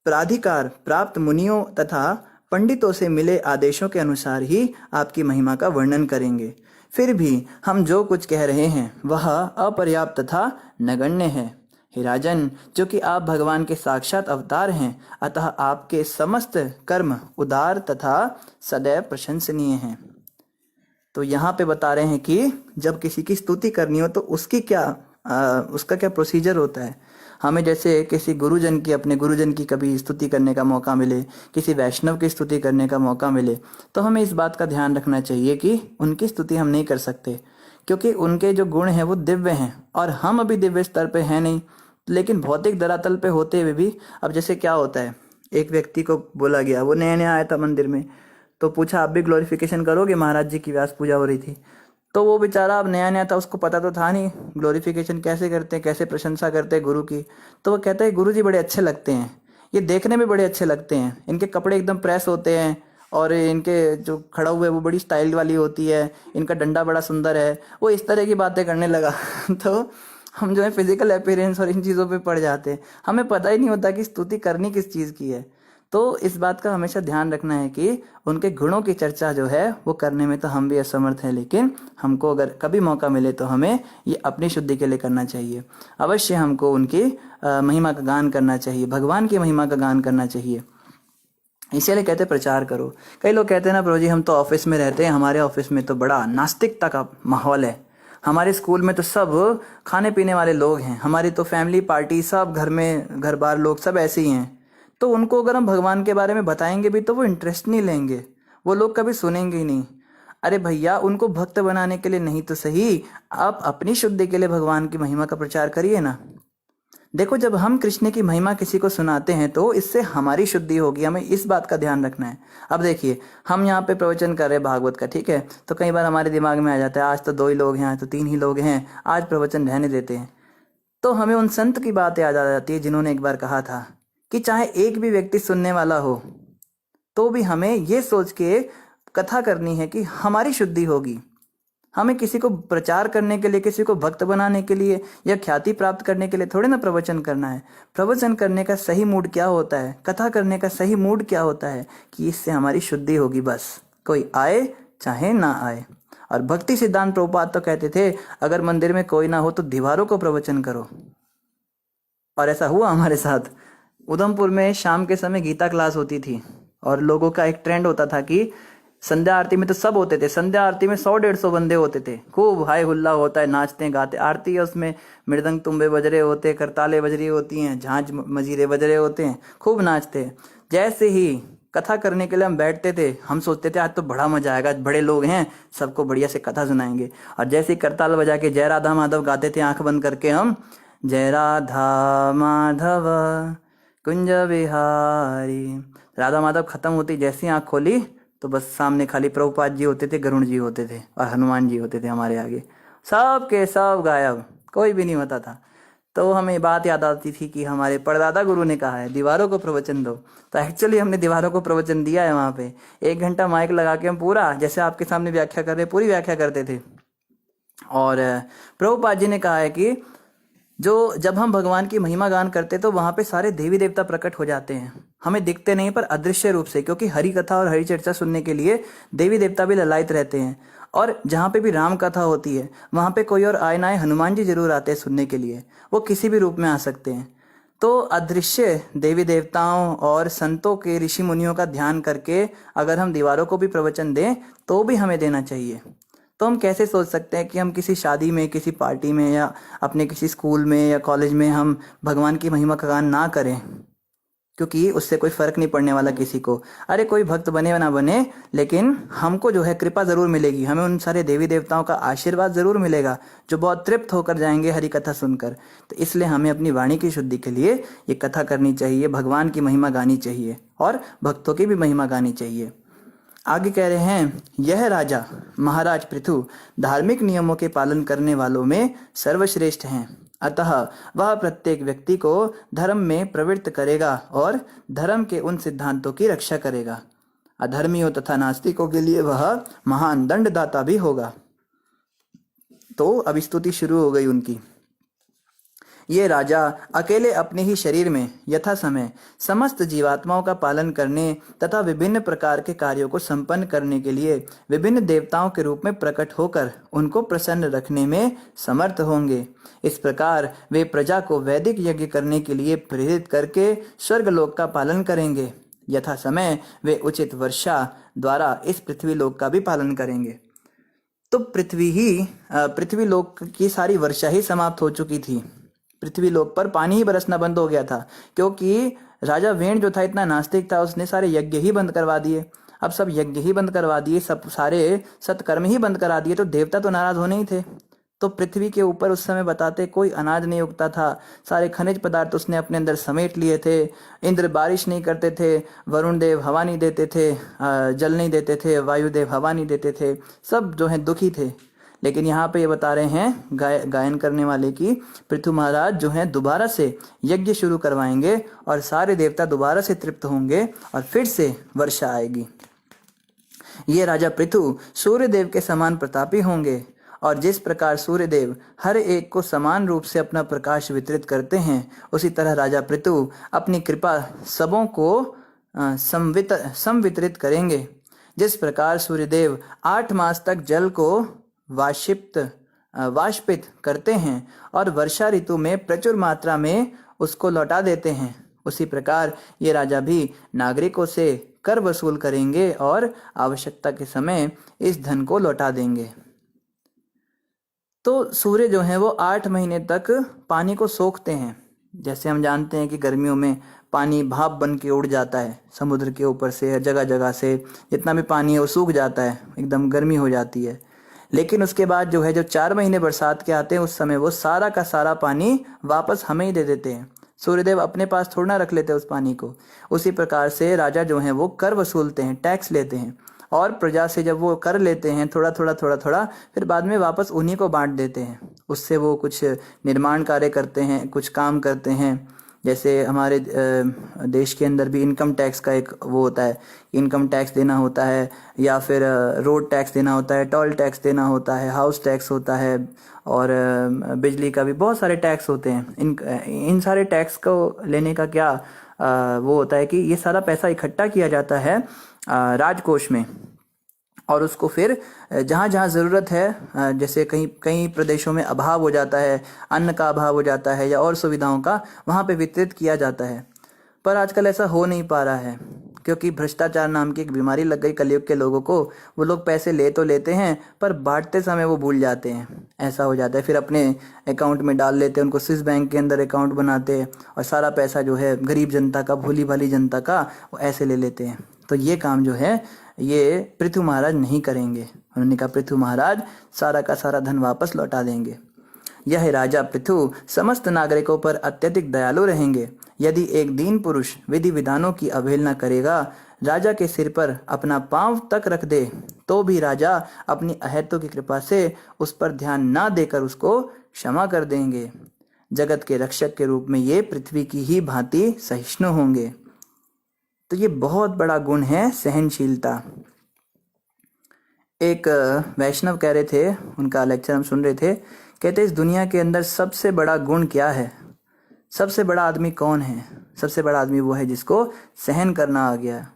[SPEAKER 1] प्राधिकार प्राप्त मुनियों तथा पंडितों से मिले आदेशों के अनुसार ही आपकी महिमा का वर्णन करेंगे। फिर भी हम जो कुछ कह रहे हैं वह अपर्याप्त तथा नगण्य है। हे राजन, जो कि आप भगवान के साक्षात अवतार हैं, अतः आपके समस्त कर्म उदार तथा सदैव प्रशंसनीय हैं। तो यहाँ पे बता रहे हैं कि जब किसी की स्तुति करनी हो तो उसका क्या प्रोसीजर होता है। हमें जैसे किसी गुरुजन की, अपने गुरुजन की कभी स्तुति करने का मौका मिले, किसी वैष्णव की स्तुति करने का मौका मिले, तो हमें इस बात का ध्यान रखना चाहिए कि उनकी स्तुति हम नहीं कर सकते, क्योंकि उनके जो गुण हैं वो दिव्य हैं और हम अभी दिव्य स्तर पे हैं नहीं। लेकिन भौतिक धरातल पे होते हुए भी, अब जैसे क्या होता है, एक व्यक्ति को बोला गया, वो नया नया आया था मंदिर में, तो पूछा आप भी ग्लोरिफिकेशन करोगे, महाराज जी की व्यास पूजा हो रही थी। तो वो बेचारा अब नया नया था, उसको पता तो था नहीं ग्लोरिफिकेशन कैसे करते हैं, कैसे प्रशंसा करते हैं गुरु की। तो वो कहता है गुरु जी बड़े अच्छे लगते हैं, ये देखने में बड़े अच्छे लगते हैं, इनके कपड़े एकदम प्रेस होते हैं और इनके जो खड़ा हुआ है वो बड़ी स्टाइल वाली होती है, इनका डंडा बड़ा सुंदर है। वो इस तरह की बातें करने लगा। तो हम जो है फिजिकल अपीयरेंस और इन चीज़ों पे पड़ जाते हैं, हमें पता ही नहीं होता कि स्तुति करनी किस चीज़ की है। तो इस बात का हमेशा ध्यान रखना है कि उनके गुणों की चर्चा जो है वो करने में तो हम भी असमर्थ हैं, लेकिन हमको अगर कभी मौका मिले तो हमें ये अपनी शुद्धि के लिए करना चाहिए। अवश्य हमको उनकी महिमा का गान करना चाहिए, भगवान की महिमा का गान करना चाहिए। इसीलिए कहते प्रचार करो। कई लोग कहते हैं ना प्रभु जी हम तो ऑफिस में रहते हैं, हमारे ऑफिस में तो बड़ा नास्तिकता का माहौल है, हमारे स्कूल में तो सब खाने पीने वाले लोग हैं, हमारी तो फैमिली पार्टी, सब घर में घर बार लोग सब ऐसे ही हैं। तो उनको अगर हम भगवान के बारे में बताएंगे भी तो वो इंटरेस्ट नहीं लेंगे, वो लोग कभी सुनेंगे ही नहीं। अरे भैया, उनको भक्त बनाने के लिए नहीं तो सही, आप अपनी शुद्धि के लिए भगवान की महिमा का प्रचार करिए ना। देखो, जब हम कृष्ण की महिमा किसी को सुनाते हैं तो इससे हमारी शुद्धि होगी, हमें इस बात का ध्यान रखना है। अब देखिए, हम यहाँ पे प्रवचन कर रहे हैं भागवत का, ठीक है, तो कई बार हमारे दिमाग में आ जाता है आज तो 2 ही लोग हैं, आज तो 3 ही लोग हैं, आज प्रवचन रहने देते हैं। तो हमें उन संत की बात याद आ जाती है जिन्होंने एक बार कहा था कि चाहे एक भी व्यक्ति सुनने वाला हो तो भी हमें ये सोच के कथा करनी है कि हमारी शुद्धि होगी, हमें किसी को प्रचार करने के लिए, किसी को भक्त बनाने के लिए या ख्याति प्राप्त करने के लिए थोड़े ना प्रवचन करना है। प्रवचन करने का सही मूड क्या होता है, कथा करने का सही मूड क्या होता है कि इससे हमारी शुद्धि होगी, बस। कोई आए चाहे ना आए। और भक्ति सिद्धांत प्रभुपाद तो कहते थे अगर मंदिर में कोई ना हो तो दीवारों को प्रवचन करो। और ऐसा हुआ हमारे साथ। उधमपुर में शाम के समय गीता क्लास होती थी और लोगों का एक ट्रेंड होता था कि संध्या आरती में तो सब होते थे, संध्या आरती में 100-150 बंदे होते थे, खूब हाय हुल्ला होता है, नाचते गाते। आरती है उसमें मृदंग तुम्बे बज रहे होते, करताले बज रही होती हैं, झांझ मजीरे बज रहे होते हैं, खूब नाचते हैं। जैसे ही कथा करने के लिए हम बैठते थे, हम सोचते थे आज तो बड़ा मजा आएगा, बड़े लोग हैं, सबको बढ़िया से कथा सुनाएंगे। और जैसे ही करताल बजा के जय राधा माधव गाते थे आंख बंद करके हम, जय राधा माधव कुंज बिहारी, राधा माधव खत्म होती, जैसी आंख खोली तो बस सामने खाली प्रभुपाद जी होते थे, गरुण जी होते थे और हनुमान जी होते थे हमारे आगे। सब के सब गायब, कोई भी नहीं होता था। तो हमें बात याद आती थी कि हमारे परदादा गुरु ने कहा है दीवारों को प्रवचन दो। तो एक्चुअली हमने दीवारों को प्रवचन दिया है। वहाँ पे 1 घंटा माइक लगा के हम पूरा, जैसे आपके सामने व्याख्या कर रहे, पूरी व्याख्या करते थे। और प्रभुपाद जी ने कहा है कि जब हम भगवान की महिमा गान करते तो वहां पे सारे देवी देवता प्रकट हो जाते हैं। हमें दिखते नहीं पर अदृश्य रूप से, क्योंकि हरि कथा और हरि चर्चा सुनने के लिए देवी देवता भी ललायत रहते हैं। और जहाँ पे भी राम कथा होती है वहां पे कोई और आए ना आए, हनुमान जी जरूर आते हैं सुनने के लिए। वो किसी भी रूप में आ सकते हैं। तो अदृश्य देवी देवताओं और संतों के, ऋषि मुनियों का ध्यान करके अगर हम दीवारों को भी प्रवचन दें तो भी हमें देना चाहिए। तो हम कैसे सोच सकते हैं कि हम किसी शादी में, किसी पार्टी में या अपने किसी स्कूल में या कॉलेज में हम भगवान की महिमा का गान ना करें, क्योंकि उससे कोई फर्क नहीं पड़ने वाला किसी को। अरे कोई भक्त बने या ना बने, लेकिन हमको जो है कृपा जरूर मिलेगी, हमें उन सारे देवी देवताओं का आशीर्वाद जरूर मिलेगा जो बहुत तृप्त होकर जाएंगे हरि कथा सुनकर। तो इसलिए हमें अपनी वाणी की शुद्धि के लिए ये कथा करनी चाहिए, भगवान की महिमा गानी चाहिए और भक्तों की भी महिमा गानी चाहिए। आगे कह रहे हैं, यह राजा महाराज पृथु धार्मिक नियमों के पालन करने वालों में सर्वश्रेष्ठ हैं, अतः वह प्रत्येक व्यक्ति को धर्म में प्रवृत्त करेगा और धर्म के उन सिद्धांतों की रक्षा करेगा। अधर्मियों तथा नास्तिकों के लिए वह महान दंडदाता भी होगा। तो अब स्तुति शुरू हो गई उनकी। ये राजा अकेले अपने ही शरीर में यथा समय समस्त जीवात्माओं का पालन करने तथा विभिन्न प्रकार के कार्यों को संपन्न करने के लिए विभिन्न देवताओं के रूप में प्रकट होकर उनको प्रसन्न रखने में समर्थ होंगे। इस प्रकार वे प्रजा को वैदिक यज्ञ करने के लिए प्रेरित करके स्वर्गलोक का पालन करेंगे। यथा समय वे उचित वर्षा द्वारा इस पृथ्वी लोक का भी पालन करेंगे। तो पृथ्वी लोक की सारी वर्षा ही समाप्त हो चुकी थी। पृथ्वी लोक पर पानी ही बरसना बंद हो गया था, क्योंकि राजा वेण जो था इतना नास्तिक था, उसने सारे यज्ञ ही बंद करवा दिए। अब सब यज्ञ ही बंद करवा दिए, सब सारे सत्कर्म ही बंद करा दिए, तो देवता तो नाराज होने ही थे। तो पृथ्वी के ऊपर उस समय बताते कोई अनाज नहीं उगता था, सारे खनिज पदार्थ उसने अपने अंदर समेट लिए थे। इंद्र बारिश नहीं करते थे, वरुण देव हवा नहीं देते थे, जल नहीं देते थे, वायुदेव हवा नहीं देते थे, सब जो है दुखी थे। लेकिन यहाँ पे ये बता रहे हैं गायन करने वाले की पृथु महाराज जो हैं दोबारा से यज्ञ शुरू करवाएंगे और सारे देवता दोबारा से तृप्त होंगे और फिर से वर्षा आएगी। ये राजा पृथु सूर्यदेव के समान प्रतापी होंगे और जिस प्रकार सूर्यदेव हर एक को समान रूप से अपना प्रकाश वितरित करते हैं, उसी तरह राजा पृथु अपनी कृपा सबों को संवितरित करेंगे। जिस प्रकार सूर्यदेव 8 मास तक जल को वाष्पित करते हैं और वर्षा ऋतु में प्रचुर मात्रा में उसको लौटा देते हैं, उसी प्रकार ये राजा भी नागरिकों से कर वसूल करेंगे और आवश्यकता के समय इस धन को लौटा देंगे। तो सूर्य जो है वो 8 महीने तक पानी को सोखते हैं। जैसे हम जानते हैं कि गर्मियों में पानी भाप बन के उड़ जाता है समुद्र के ऊपर से, जगह जगह से जितना भी पानी है वो सूख जाता है, एकदम गर्मी हो जाती है। लेकिन उसके बाद जो है जो 4 महीने बरसात के आते हैं, उस समय वो सारा का सारा पानी वापस हमें ही दे देते हैं। सूर्यदेव अपने पास थोड़ा ना रख लेते उस पानी को। उसी प्रकार से राजा जो हैं वो कर वसूलते हैं, टैक्स लेते हैं और प्रजा से जब वो कर लेते हैं थोड़ा थोड़ा, फिर बाद में वापस उन्हीं को बांट देते हैं। उससे वो कुछ निर्माण कार्य करते हैं, कुछ काम करते हैं, जैसे हमारे देश के अंदर भी इनकम टैक्स का एक वो होता है, इनकम टैक्स देना होता है, या फिर रोड टैक्स देना होता है, टोल टैक्स देना होता है, हाउस टैक्स होता है, और बिजली का भी बहुत सारे टैक्स होते हैं। इन सारे टैक्स को लेने का क्या वो होता है कि ये सारा पैसा इकट्ठा किया जाता है राजकोष में, और उसको फिर जहाँ जहाँ ज़रूरत है, जैसे कहीं कई प्रदेशों में अभाव हो जाता है, अन्न का अभाव हो जाता है या और सुविधाओं का, वहाँ पे वितरित किया जाता है। पर आजकल ऐसा हो नहीं पा रहा है, क्योंकि भ्रष्टाचार नाम की एक बीमारी लग गई कलयुग के लोगों को। वो लोग पैसे ले तो लेते हैं, पर बांटते समय वो भूल जाते हैं। ऐसा हो जाता है, फिर अपने अकाउंट में डाल लेते हैं, उनको स्विस बैंक के अंदर अकाउंट बनाते हैं, और सारा पैसा जो है गरीब जनता का, भोली भाली जनता का, वो ऐसे ले लेते हैं। तो ये काम जो है ये पृथु महाराज नहीं करेंगे। उन्होंने कहा पृथु महाराज सारा का सारा धन वापस लौटा देंगे। यह राजा पृथु समस्त नागरिकों पर अत्यधिक दयालु रहेंगे। यदि एक दीन पुरुष विधि विधानों की अवहेलना करेगा, राजा के सिर पर अपना पांव तक रख दे, तो भी राजा अपनी अहेतु की कृपा से उस पर ध्यान ना देकर उसको क्षमा कर देंगे। जगत के रक्षक के रूप में ये पृथ्वी की ही भांति सहिष्णु होंगे। तो ये बहुत बड़ा गुण है सहनशीलता। एक वैष्णव कह रहे थे, उनका लेक्चर हम सुन रहे थे, कहते इस दुनिया के अंदर सबसे बड़ा गुण क्या है, सबसे बड़ा आदमी कौन है? सबसे बड़ा आदमी वो है जिसको सहन करना आ गया।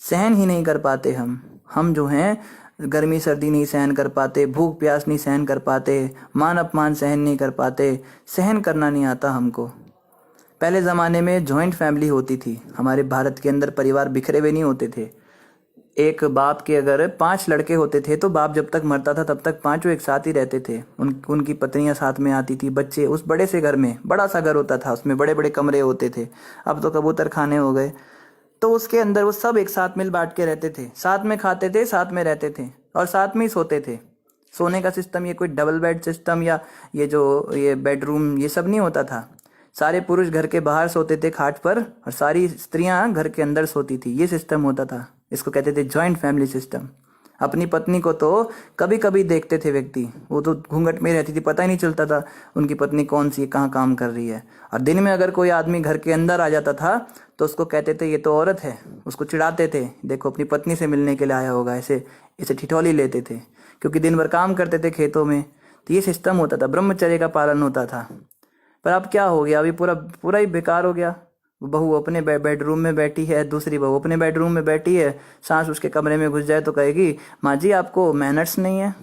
[SPEAKER 1] सहन ही नहीं कर पाते हम जो हैं, गर्मी सर्दी नहीं सहन कर पाते, भूख प्यास नहीं सहन कर पाते, मान अपमान सहन नहीं कर पाते, सहन करना नहीं आता हमको। पहले ज़माने में जॉइंट फैमिली होती थी, हमारे भारत के अंदर परिवार बिखरे हुए नहीं होते थे। एक बाप के अगर 5 लड़के होते थे तो बाप जब तक मरता था तब तक 5 एक साथ ही रहते थे। उनकी पत्नियां साथ में आती थी, बच्चे उस बड़े से घर में, बड़ा सा घर होता था, उसमें बड़े बड़े कमरे होते थे। अब तो कबूतर खाने हो गए। तो उसके अंदर वो सब एक साथ मिल बांट के रहते थे, साथ में खाते थे, साथ में रहते थे, और साथ में ही सोते थे। सोने का सिस्टम ये कोई डबल बेड सिस्टम या ये बेडरूम ये सब नहीं होता था। सारे पुरुष घर के बाहर सोते थे खाट पर, और सारी स्त्रियां घर के अंदर सोती थी। ये सिस्टम होता था, इसको कहते थे जॉइंट फैमिली सिस्टम। अपनी पत्नी को तो कभी कभी देखते थे व्यक्ति, वो तो घूंघट में रहती थी, पता ही नहीं चलता था उनकी पत्नी कौन सी कहाँ काम कर रही है। और दिन में अगर कोई आदमी घर के अंदर आ जाता था तो उसको कहते थे ये तो औरत है, उसको चिढ़ाते थे, देखो अपनी पत्नी से मिलने के लिए आया होगा, ऐसे इसे ठिठोली लेते थे, क्योंकि दिन भर काम करते थे खेतों में। तो ये सिस्टम होता था, ब्रह्मचर्य का पालन होता था। पर अब क्या हो गया, अभी पूरा ही बेकार हो गया। बहू अपने बेडरूम में बैठी है, दूसरी बहू अपने बेडरूम में बैठी है, सास उसके कमरे में घुस जाए तो कहेगी माँ जी आपको मैनर्स नहीं है,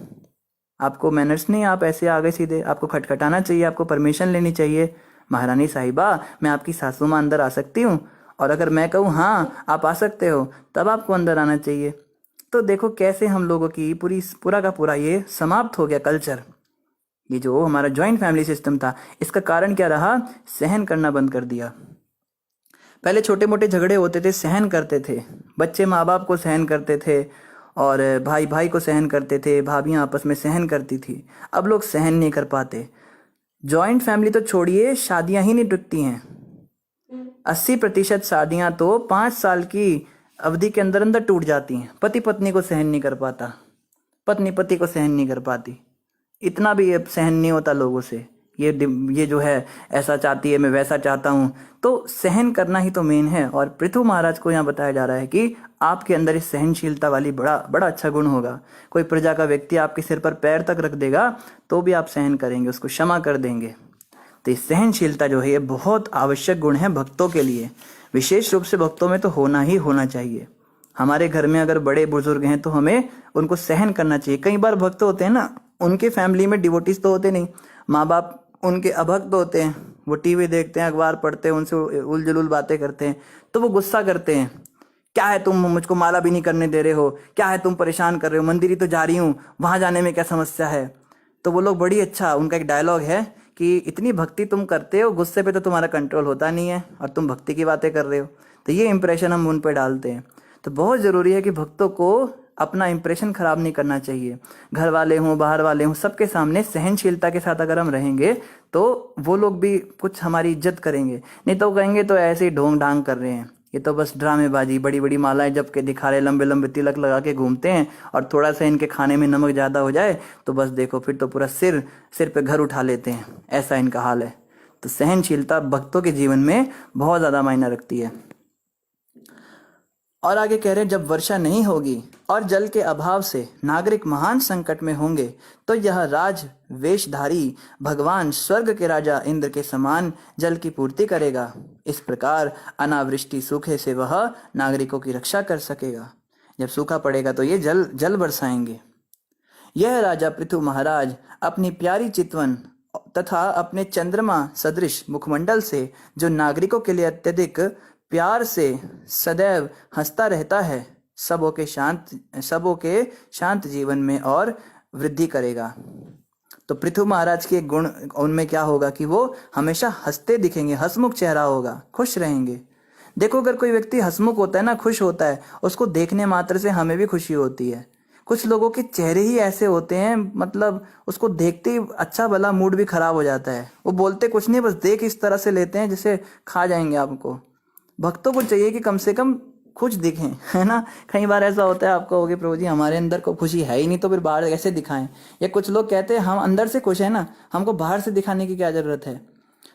[SPEAKER 1] आपको मैनर्स नहीं, आप ऐसे आ गए सीधे, आपको खटखटाना चाहिए, आपको परमिशन लेनी चाहिए। महारानी साहिबा मैं आपकी सासू माँ अंदर आ सकती हूँ, और अगर मैं कहूँ हाँ आप आ सकते हो तब आपको अंदर आना चाहिए। तो देखो कैसे हम लोगों की पूरा का पूरा ये समाप्त हो गया कल्चर। ये जो हमारा जॉइंट फैमिली सिस्टम था, इसका कारण क्या रहा? सहन करना बंद कर दिया। पहले छोटे मोटे झगड़े होते थे, सहन करते थे, बच्चे माँ बाप को सहन करते थे, और भाई भाई को सहन करते थे, भाभियाँ आपस में सहन करती थी। अब लोग सहन नहीं कर पाते। जॉइंट फैमिली तो छोड़िए, शादियां ही नहीं टिकती हैं। 80% शादियां तो 5 साल की अवधि के अंदर अंदर टूट जाती हैं। पति पत्नी को सहन नहीं कर पाता, पत्नी पति को सहन नहीं कर पाती, इतना भी सहन नहीं होता लोगों से। ये जो है ऐसा चाहती है, मैं वैसा चाहता हूँ। तो सहन करना ही तो मेन है। और पृथु महाराज को यहाँ बताया जा रहा है कि आपके अंदर इस सहनशीलता वाली बड़ा अच्छा गुण होगा। कोई प्रजा का व्यक्ति आपके सिर पर पैर तक रख देगा तो भी आप सहन करेंगे, उसको क्षमा कर देंगे। तो ये सहनशीलता जो है ये बहुत आवश्यक गुण है भक्तों के लिए, विशेष रूप से भक्तों में तो होना ही होना चाहिए। हमारे घर में अगर बड़े बुजुर्ग हैं तो हमें उनको सहन करना चाहिए। कई बार भक्त होते हैं ना, उनके फैमिली में डिवोटीज तो होते नहीं, माँ बाप उनके अभक्त होते हैं, वो टीवी देखते हैं, अखबार पढ़ते हैं, उनसे उलझुल बातें करते हैं, तो वो गुस्सा करते हैं, क्या है तुम मुझको माला भी नहीं करने दे रहे हो, क्या है तुम परेशान कर रहे हो, मंदिर ही तो जा रही हूँ, वहां जाने में क्या समस्या है। तो वो लोग बड़ी अच्छा, उनका एक डायलॉग है कि इतनी भक्ति तुम करते हो, गुस्से पे तो तुम्हारा कंट्रोल होता नहीं है और तुम भक्ति की बातें कर रहे हो। तो ये इंप्रेशन हम उन पर डालते हैं। तो बहुत ज़रूरी है कि भक्तों को अपना इंप्रेशन खराब नहीं करना चाहिए। घर वाले हों, बाहर वाले हों, सबके सामने सहनशीलता के साथ अगर हम रहेंगे तो वो लोग भी कुछ हमारी इज्जत करेंगे। नहीं तो कहेंगे तो ऐसे ही ढोंग ढांग कर रहे हैं, ये तो बस ड्रामेबाजी, बड़ी बड़ी मालाएं जप के दिखा रहे, लंबे लंबे तिलक लगा के घूमते हैं, और थोड़ा सा इनके खाने में नमक ज़्यादा हो जाए तो बस देखो फिर तो पूरा सिर पे घर उठा लेते हैं, ऐसा इनका हाल है। तो सहनशीलता भक्तों के जीवन में बहुत ज़्यादा मायना रखती है। और आगे कह रहे हैं, जब वर्षा नहीं होगी और जल के अभाव से नागरिक महान संकट में होंगे तो यह राज वेशधारी भगवान स्वर्ग के राजा इंद्र के समान जल की पूर्ति करेगा। इस प्रकार अनावृष्टि सूखे से वह नागरिकों की रक्षा कर सकेगा। जब सूखा पड़ेगा तो ये जल बरसाएंगे। यह राजा पृथु महाराज अपनी प्यारी चितवन तथा अपने चंद्रमा सदृश मुखमंडल से जो नागरिकों के लिए अत्यधिक प्यार से सदैव हंसता रहता है, सबों के शांत जीवन में और वृद्धि करेगा। तो पृथु महाराज के गुण उनमें क्या होगा कि वो हमेशा हंसते दिखेंगे, हंसमुख चेहरा होगा, खुश रहेंगे। देखो अगर कोई व्यक्ति हंसमुख होता है ना, खुश होता है, उसको देखने मात्र से हमें भी खुशी होती है। कुछ लोगों के चेहरे ही ऐसे होते हैं, मतलब उसको देखते ही अच्छा भला मूड भी खराब हो जाता है। वो बोलते कुछ नहीं, बस देख इस तरह से लेते हैं जैसे खा जाएंगे आपको। भक्तों को चाहिए कि कम से कम खुश दिखें, है ना। कई बार ऐसा होता है, आपको होगी प्रभु जी हमारे अंदर को खुशी है ही नहीं तो फिर बाहर कैसे दिखाएं। या कुछ लोग कहते हैं हम अंदर से खुश है ना, हमको बाहर से दिखाने की क्या जरूरत है।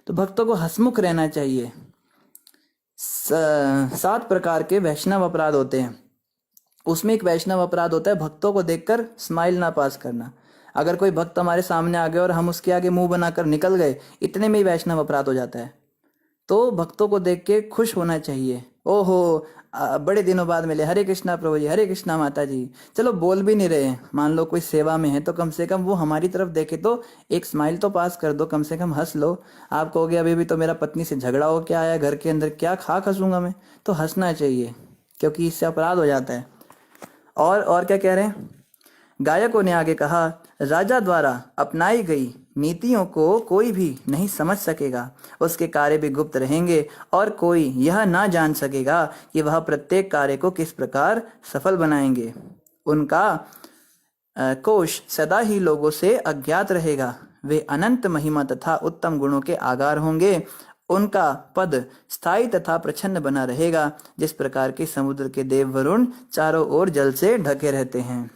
[SPEAKER 1] तो भक्तों को हंसमुख रहना चाहिए। 7 प्रकार के वैष्णव अपराध होते हैं, उसमें एक वैष्णव अपराध होता है भक्तों को देखकर स्माइल ना पास करना। अगर कोई भक्त हमारे सामने आ गए और हम उसके आगे मुंह बनाकर निकल गए, इतने में ही वैष्णव अपराध हो जाता है। तो भक्तों को देख के खुश होना चाहिए। ओहो बड़े दिनों बाद मिले, हरे कृष्णा प्रभु जी, हरे कृष्णा माता जी। चलो बोल भी नहीं रहे, मान लो कोई सेवा में है तो कम से कम वो हमारी तरफ देखे तो एक स्माइल तो पास कर दो, कम से कम हंस लो। आप कहोगे अभी भी तो मेरा पत्नी से झगड़ा हो क्या आया घर के अंदर, क्या खाक हंसूंगा मैं। तो हंसना चाहिए क्योंकि इससे अपराध हो जाता है। और क्या कह रहे हैं, गायकों ने आगे कहा, राजा द्वारा अपनाई गई नीतियों को कोई भी नहीं समझ सकेगा, उसके कार्य भी गुप्त रहेंगे और कोई यह ना जान सकेगा कि वह प्रत्येक कार्य को किस प्रकार सफल बनाएंगे। उनका कोश सदा ही लोगों से अज्ञात रहेगा। वे अनंत महिमा तथा उत्तम गुणों के आगार होंगे। उनका पद स्थायी तथा प्रच्छन्न बना रहेगा, जिस प्रकार के समुद्र के देव वरुण चारों ओर जल से ढके रहते हैं।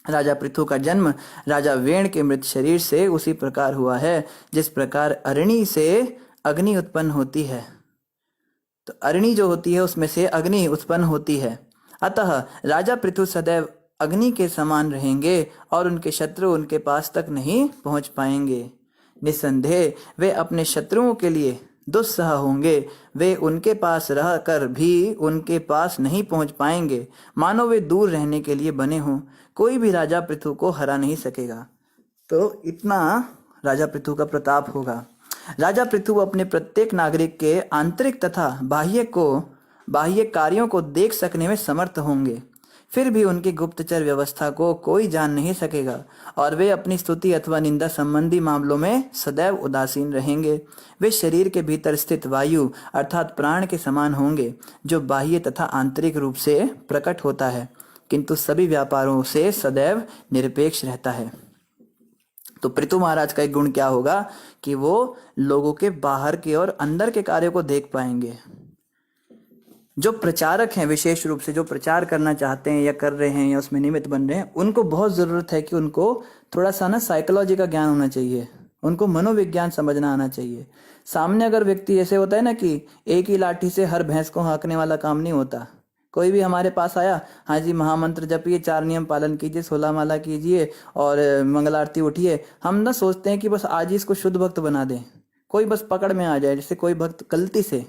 [SPEAKER 1] राजा पृथु का जन्म राजा वेण के मृत शरीर से उसी प्रकार हुआ है जिस प्रकार अरणि से अग्नि उत्पन्न होती है। तो अरणि जो होती है उसमें से अग्नि उत्पन्न होती है। अतः राजा पृथु सदैव अग्नि के समान रहेंगे और उनके शत्रु उनके पास तक नहीं पहुंच पाएंगे। निसंदेह वे अपने शत्रुओं के लिए दुस्सह होंगे। वे उनके पास रहकर भी उनके पास नहीं पहुंच पाएंगे, मानो वे दूर रहने के लिए बने हों। कोई भी राजा पृथु को हरा नहीं सकेगा। तो इतना राजा पृथु का प्रताप होगा। राजा पृथु अपने प्रत्येक नागरिक के आंतरिक तथा बाह्य कार्यों को देख सकने में समर्थ होंगे। फिर भी उनकी गुप्तचर व्यवस्था को कोई जान नहीं सकेगा और वे अपनी स्तुति अथवा निंदा संबंधी मामलों में सदैव उदासीन रहेंगे। वे शरीर के भीतर स्थित वायु अर्थात प्राण के समान होंगे, जो बाह्य तथा आंतरिक रूप से प्रकट होता है किंतु सभी व्यापारों से सदैव निरपेक्ष रहता है। तो पृथु महाराज का एक गुण क्या होगा कि वो लोगों के बाहर के और अंदर के कार्यों को देख पाएंगे। जो प्रचारक हैं, विशेष रूप से जो प्रचार करना चाहते हैं या कर रहे हैं या उसमें निमित्त बन रहे हैं, उनको बहुत ज़रूरत है कि उनको थोड़ा सा ना साइकोलॉजी का ज्ञान होना चाहिए, उनको मनोविज्ञान समझना आना चाहिए। सामने अगर व्यक्ति ऐसे होता है ना कि एक ही लाठी से हर भैंस को हाँकने वाला काम नहीं होता। कोई भी हमारे पास आया, हाँ जी महामंत्र जपिए, 4 नियम पालन कीजिए, 16 माला कीजिए और मंगल आरती उठिए, हम ना सोचते हैं कि बस आज ही इसको शुद्ध भक्त बना दें। कोई बस पकड़ में आ जाए, जैसे कोई भक्त गलती से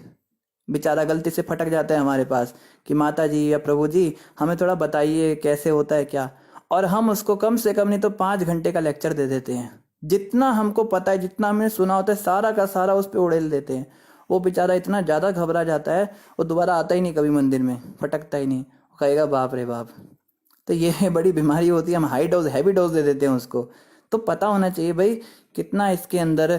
[SPEAKER 1] बेचारा गलती से फटक जाता है हमारे पास कि माता जी या प्रभु जी हमें थोड़ा बताइए कैसे होता है क्या, और हम उसको कम से कम नहीं तो 5 घंटे का लेक्चर दे देते हैं। जितना हमको पता है, जितना हमने सुना होता है, सारा का सारा उस पर उड़ेल देते हैं। वो बेचारा इतना ज़्यादा घबरा जाता है, वो दोबारा आता ही नहीं कभी मंदिर में, फटकता ही नहीं। वो कहेगा बाप रे बाप। तो ये बड़ी बीमारी होती है, हम हाई डोज हैवी डोज दे देते हैं उसको। तो पता होना चाहिए भाई कितना इसके अंदर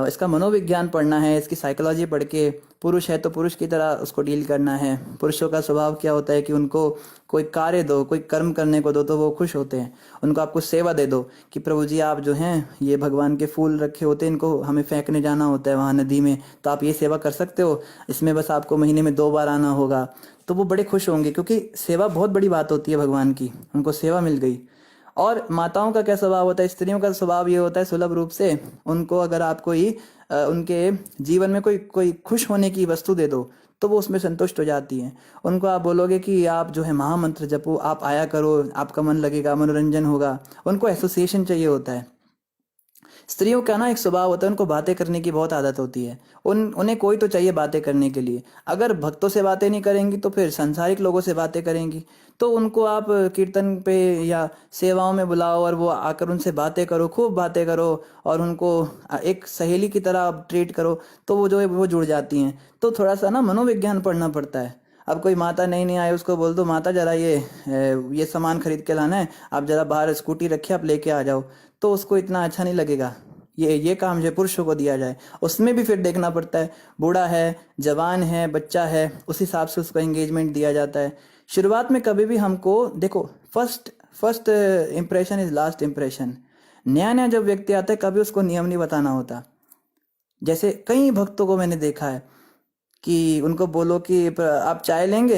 [SPEAKER 1] इसका मनोविज्ञान पढ़ना है, इसकी साइकोलॉजी पढ़ के, पुरुष है तो पुरुष की तरह उसको डील करना है। पुरुषों का स्वभाव क्या होता है कि उनको कोई कार्य दो, कोई कर्म करने को दो तो वो खुश होते हैं। उनको आपको सेवा दे दो कि प्रभु जी आप जो हैं ये भगवान के फूल रखे होते हैं, इनको हमें फेंकने जाना होता है वहाँ नदी में, तो आप ये सेवा कर सकते हो, इसमें बस आपको महीने में 2 बार आना होगा। तो वो बड़े खुश होंगे क्योंकि सेवा बहुत बड़ी बात होती है भगवान की, उनको सेवा मिल गई। और माताओं का क्या स्वभाव होता है, स्त्रियों का स्वभाव ये होता है सुलभ रूप से, उनको अगर आप कोई उनके जीवन में कोई कोई खुश होने की वस्तु दे दो तो वो उसमें संतुष्ट हो जाती हैं। उनको आप बोलोगे कि आप जो है महामंत्र जपो, आप आया करो, आपका मन लगेगा, मनोरंजन होगा, उनको एसोसिएशन चाहिए होता है। स्त्रियों का ना एक स्वभाव होता है, उनको बातें करने की बहुत आदत होती है। उन्हें कोई तो चाहिए बातें करने के लिए। अगर भक्तों से बातें नहीं करेंगी तो फिर संसारिक लोगों से बातें करेंगी। तो उनको आप कीर्तन पे या सेवाओं में बुलाओ और वो आकर उनसे बातें करो, खूब बातें करो, और उनको एक सहेली की तरह आप ट्रीट करो, तो वो जो है वो जुड़ जाती हैं। तो थोड़ा सा ना मनोविज्ञान पढ़ना पड़ता है। अब कोई माता नई नहीं आए, उसको बोल दो माता जरा ये सामान खरीद के लाना है, आप जरा बाहर स्कूटी रखिए, आप लेके आ जाओ, तो उसको इतना अच्छा नहीं लगेगा। ये काम जो पुरुषों को दिया जाए, उसमें भी फिर देखना पड़ता है, बूढ़ा है, जवान है, बच्चा है, उस हिसाब से उसको एंगेजमेंट दिया जाता है। शुरुआत में कभी भी हमको देखो, first first impression is last impression. नया नया जब व्यक्ति आता है कभी उसको नियम नहीं बताना होता। जैसे कई भक्तों को मैंने देखा है कि उनको बोलो कि आप चाय लेंगे,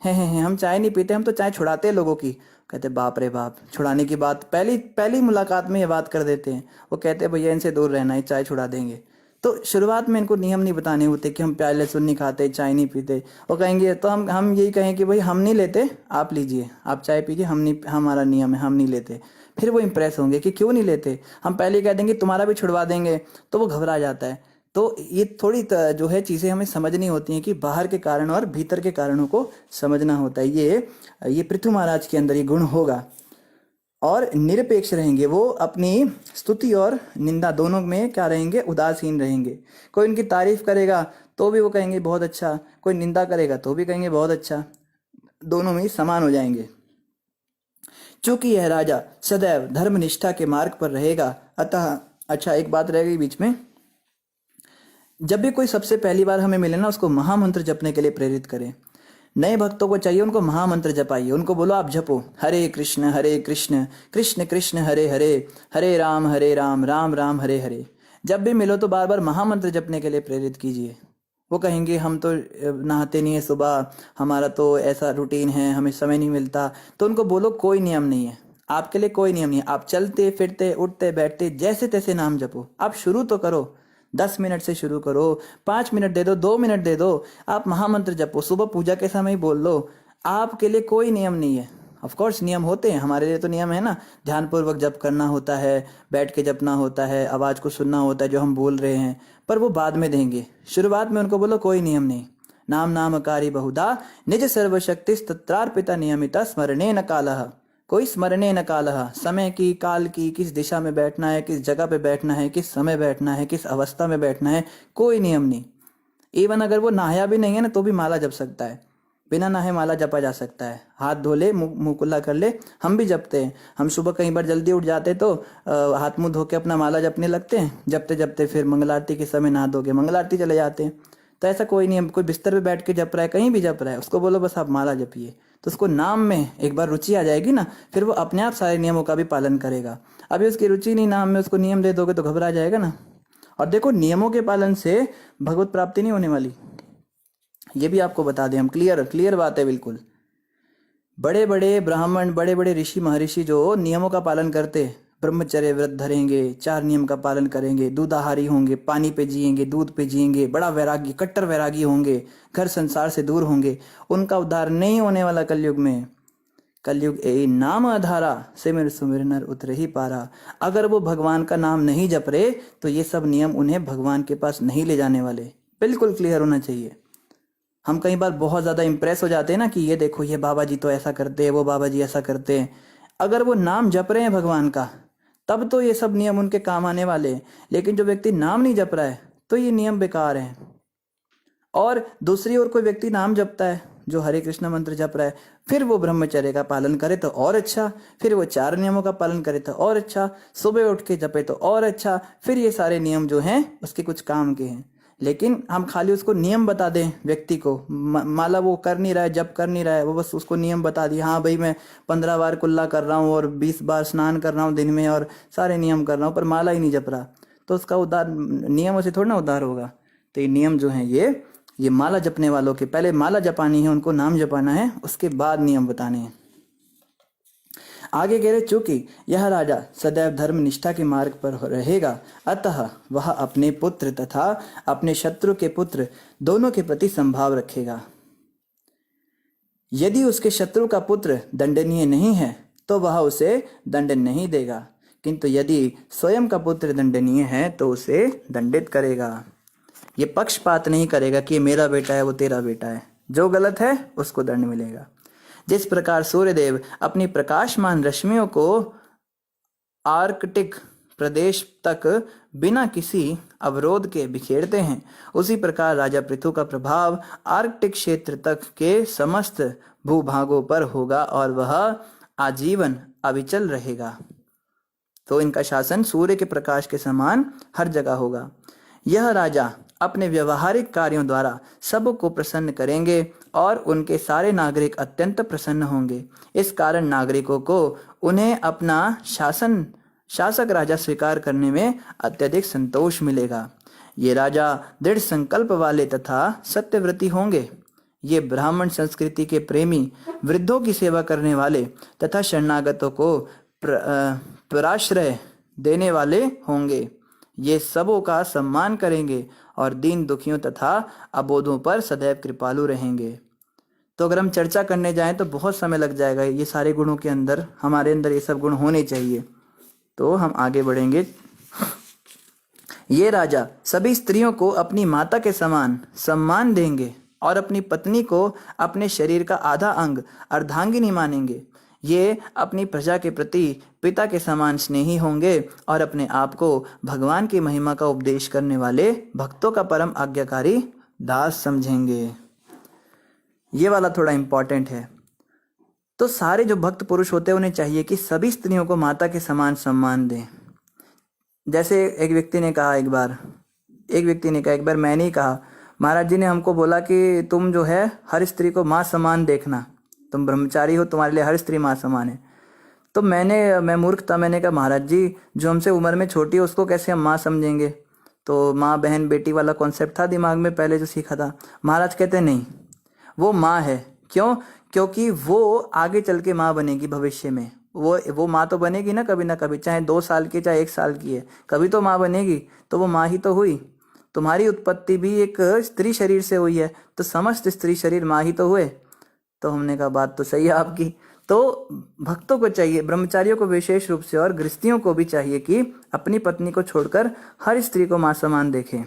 [SPEAKER 1] हैं हम चाय नहीं पीते, हम तो चाय छुड़ाते हैं लोगों की। कहते बाप रे बाप, छुड़ाने की बात पहली पहली मुलाकात में ये बात कर देते हैं। वो कहते हैं भैया इनसे दूर रहना है, चाय छुड़ा देंगे। तो शुरुआत में इनको नियम नहीं बताने होते कि हम प्याज लहसुन नहीं खाते, चाय नहीं पीते। वो कहेंगे तो हम यही कहें कि भाई हम नहीं लेते, आप लीजिए, आप चाय पीजिए, हम नहीं, हमारा नियम है, हम नहीं लेते। फिर वो इंप्रेस होंगे कि क्यों नहीं लेते। हम पहले कह देंगे तुम्हारा भी छुड़वा देंगे, तो वो घबरा जाता है। तो ये थोड़ी जो है चीज़ें हमें समझनी होती हैं कि बाहर के कारण और भीतर के कारणों को समझना होता है। ये पृथु महाराज के अंदर ये गुण होगा। और निरपेक्ष रहेंगे वो, अपनी स्तुति और निंदा दोनों में क्या रहेंगे, उदासीन रहेंगे। कोई उनकी तारीफ करेगा तो भी वो कहेंगे बहुत अच्छा, कोई निंदा करेगा तो भी कहेंगे बहुत अच्छा, दोनों में ही समान हो जाएंगे। चूंकि यह राजा सदैव धर्मनिष्ठा के मार्ग पर रहेगा, अतः अच्छा एक बात रह गई बीच में, जब भी कोई सबसे पहली बार हमें मिले ना, उसको महामंत्र जपने के लिए प्रेरित करें। नए भक्तों को चाहिए उनको महामंत्र जपाइए, उनको बोलो आप जपो हरे कृष्ण कृष्ण कृष्ण हरे हरे, हरे राम राम राम हरे हरे। जब भी मिलो तो बार बार महामंत्र जपने के लिए प्रेरित कीजिए। वो कहेंगे हम तो नहाते नहीं है सुबह, हमारा तो ऐसा रूटीन है, हमें समय नहीं मिलता। तो उनको बोलो कोई नियम नहीं है, आपके लिए कोई नियम नहीं है। आप चलते फिरते उठते बैठते जैसे तैसे नाम जपो। आप शुरू तो करो, 10 मिनट से शुरू करो, 5 मिनट दे दो, 2 मिनट दे दो, आप महामंत्र जपो। सुबह पूजा के समय ही बोल लो। आपके लिए कोई नियम नहीं है। ऑफ कोर्स नियम होते हैं, हमारे लिए तो नियम है ना, ध्यानपूर्वक जप करना होता है, बैठ के जपना होता है, आवाज को सुनना होता है जो हम बोल रहे हैं, पर वो बाद में देंगे। शुरुआत में उनको बोलो कोई नियम नहीं। नाम नामकारी बहुधा निज सर्वशक्ति तत्रार्पिता नियमिता स्मरणे न कालः। कोई स्मरणे न कालः, समय की काल की, किस दिशा में बैठना है, किस जगह पे बैठना है, किस समय बैठना है, किस अवस्था में बैठना है, कोई नियम नहीं। इवन अगर वो नहाया भी नहीं है ना तो भी माला जप सकता है, बिना नहाए माला जपा जा सकता है। हाथ धो ले, मुंह कुल्ला कर ले, हम भी जपते हैं। हम सुबह कई बार जल्दी उठ जाते तो हाथ मुंह धो के अपना माला जपने लगते हैं, जपते जपते फिर मंगल आरती के समय नहा धो के मंगल आरती चले जाते हैं। तो ऐसा कोई नहीं, कोई बिस्तर पे बैठ के जप रहा है, कहीं भी जप रहा है, उसको बोलो बस आप माला जपिए, तो उसको नाम में एक बार रुचि आ जाएगी ना, फिर वो अपने आप सारे नियमों का भी पालन करेगा। अभी उसकी रुचि नहीं, नाम में उसको नियम दे दोगे तो घबरा जाएगा ना। और देखो नियमों के पालन से भगवत प्राप्ति नहीं होने वाली, ये भी आपको बता दें हम, क्लियर बात है बिल्कुल। बड़े बड़े ब्राह्मण, बड़े बड़े ऋषि महर्षि जो नियमों का पालन करते, ब्रह्मचर्य व्रत धरेंगे, 4 नियम का पालन करेंगे, दूधाहारी होंगे, पानी पे जिएंगे, दूध पे जिएंगे, बड़ा वैरागी, कट्टर वैरागी होंगे, घर संसार से दूर होंगे, उनका उद्धार नहीं होने वाला कलयुग में। कलयुग ए नाम आधारा, सिमर सुमिर नर उतर ही पारा। अगर वो भगवान का नाम नहीं जप रहे तो ये सब नियम उन्हें भगवान के पास नहीं ले जाने वाले। बिल्कुल क्लियर होना चाहिए। हम कई बार बहुत ज्यादा इंप्रेस हो जाते हैं ना कि ये देखो ये बाबा जी तो ऐसा करते हैं, वो बाबा जी ऐसा करते हैं। अगर वो नाम जप रहे हैं भगवान का तब तो ये सब नियम उनके काम आने वाले हैं, लेकिन जो व्यक्ति नाम नहीं जप रहा है तो ये नियम बेकार हैं। और दूसरी ओर कोई व्यक्ति नाम जपता है, जो हरे कृष्ण मंत्र जप रहा है, फिर वो ब्रह्मचर्य का पालन करे तो और अच्छा, फिर वो 4 नियमों का पालन करे तो और अच्छा, सुबह उठ के जपे तो और अच्छा, फिर ये सारे नियम जो हैं उसके कुछ काम के हैं। लेकिन हम खाली उसको नियम बता दें व्यक्ति को, माला वो कर नहीं रहा है, जप कर नहीं रहा है, वो बस उसको नियम बता दिया, हाँ भाई मैं 15 बार कुल्ला कर रहा हूँ और 20 बार स्नान कर रहा हूँ दिन में और सारे नियम कर रहा हूँ, पर माला ही नहीं जप रहा, तो उसका उद्धार नियमों से थोड़ा ना उद्धार होगा। तो ये नियम जो हैं ये माला जपने वालों के, पहले माला जपानी है, उनको नाम जपाना है, उसके बाद नियम बताने हैं। आगे कह रहे चूंकि यह राजा सदैव धर्म निष्ठा के मार्ग पर रहेगा, अतः वह अपने पुत्र तथा अपने शत्रु के पुत्र दोनों के प्रति संभाव रखेगा। यदि उसके शत्रु का पुत्र दंडनीय नहीं है तो वह उसे दंड नहीं देगा, किंतु यदि स्वयं का पुत्र दंडनीय है तो उसे दंडित करेगा। ये पक्षपात नहीं करेगा कि मेरा बेटा है वो तेरा बेटा है, जो गलत है उसको दंड मिलेगा। जिस प्रकार सूर्यदेव अपनी प्रकाशमान रश्मियों को आर्कटिक प्रदेश तक बिना किसी अवरोध के बिखेरते हैं, उसी प्रकार राजा पृथु का प्रभाव आर्कटिक क्षेत्र तक के समस्त भूभागों पर होगा और वह आजीवन अविचल रहेगा। तो इनका शासन सूर्य के प्रकाश के समान हर जगह होगा। यह राजा अपने व्यवहारिक कार्यों द्वारा सबको प्रसन्न करेंगे और उनके सारे नागरिक अत्यंत प्रसन्न होंगे। इस कारण नागरिकों को उन्हें अपना शासक राजा स्वीकार करने में अत्यधिक संतोष मिलेगा। ये राजा दृढ़ संकल्प वाले तथा सत्यव्रती होंगे। ये ब्राह्मण संस्कृति के प्रेमी, वृद्धों की सेवा करने वाले तथा शरणागतों को पराश्रय देने वाले होंगे। ये सबों का सम्मान करेंगे और दीन दुखियों तथा अबोधों पर सदैव कृपालु रहेंगे। तो अगर हम चर्चा करने जाएं तो बहुत समय लग जाएगा। ये सारे गुणों के अंदर हमारे अंदर ये सब गुण होने चाहिए, तो हम आगे बढ़ेंगे। ये राजा सभी स्त्रियों को अपनी माता के समान सम्मान देंगे और अपनी पत्नी को अपने शरीर का आधा अंग अर्धांगिनी मानेंगे। ये अपनी प्रजा के प्रति पिता के समान स्नेही होंगे और अपने आप को भगवान की महिमा का उपदेश करने वाले भक्तों का परम आज्ञाकारी दास समझेंगे। ये वाला थोड़ा इंपॉर्टेंट है। तो सारे जो भक्त पुरुष होते हैं उन्हें चाहिए कि सभी स्त्रियों को माता के समान सम्मान दें। जैसे एक व्यक्ति ने कहा एक बार मैंने ही कहा, महाराज जी ने हमको बोला कि तुम जो है हर स्त्री को माँ समान देखना, तुम ब्रह्मचारी हो, तुम्हारे लिए हर स्त्री माँ समान है। तो मैं मूर्ख था, मैंने कहा महाराज जी जो हमसे उम्र में छोटी है उसको कैसे हम माँ समझेंगे। तो माँ बहन बेटी वाला कॉन्सेप्ट था दिमाग में पहले जो सीखा था। महाराज कहते नहीं, वो माँ है। क्यों? क्योंकि वो आगे चल के माँ बनेगी भविष्य में। वो माँ तो बनेगी ना कभी, चाहे 2 साल की चाहे 1 साल की है, कभी तो माँ बनेगी। तो वो माँ ही तो हुई। तुम्हारी उत्पत्ति भी एक स्त्री शरीर से हुई है, तो समस्त स्त्री शरीर माँ ही तो हुए। तो हमने कहा बात तो सही है आपकी। तो भक्तों को चाहिए, ब्रह्मचारियों को विशेष रूप से और गृहस्थियों को भी चाहिए कि अपनी पत्नी को छोड़कर हर स्त्री को माँ समान देखें,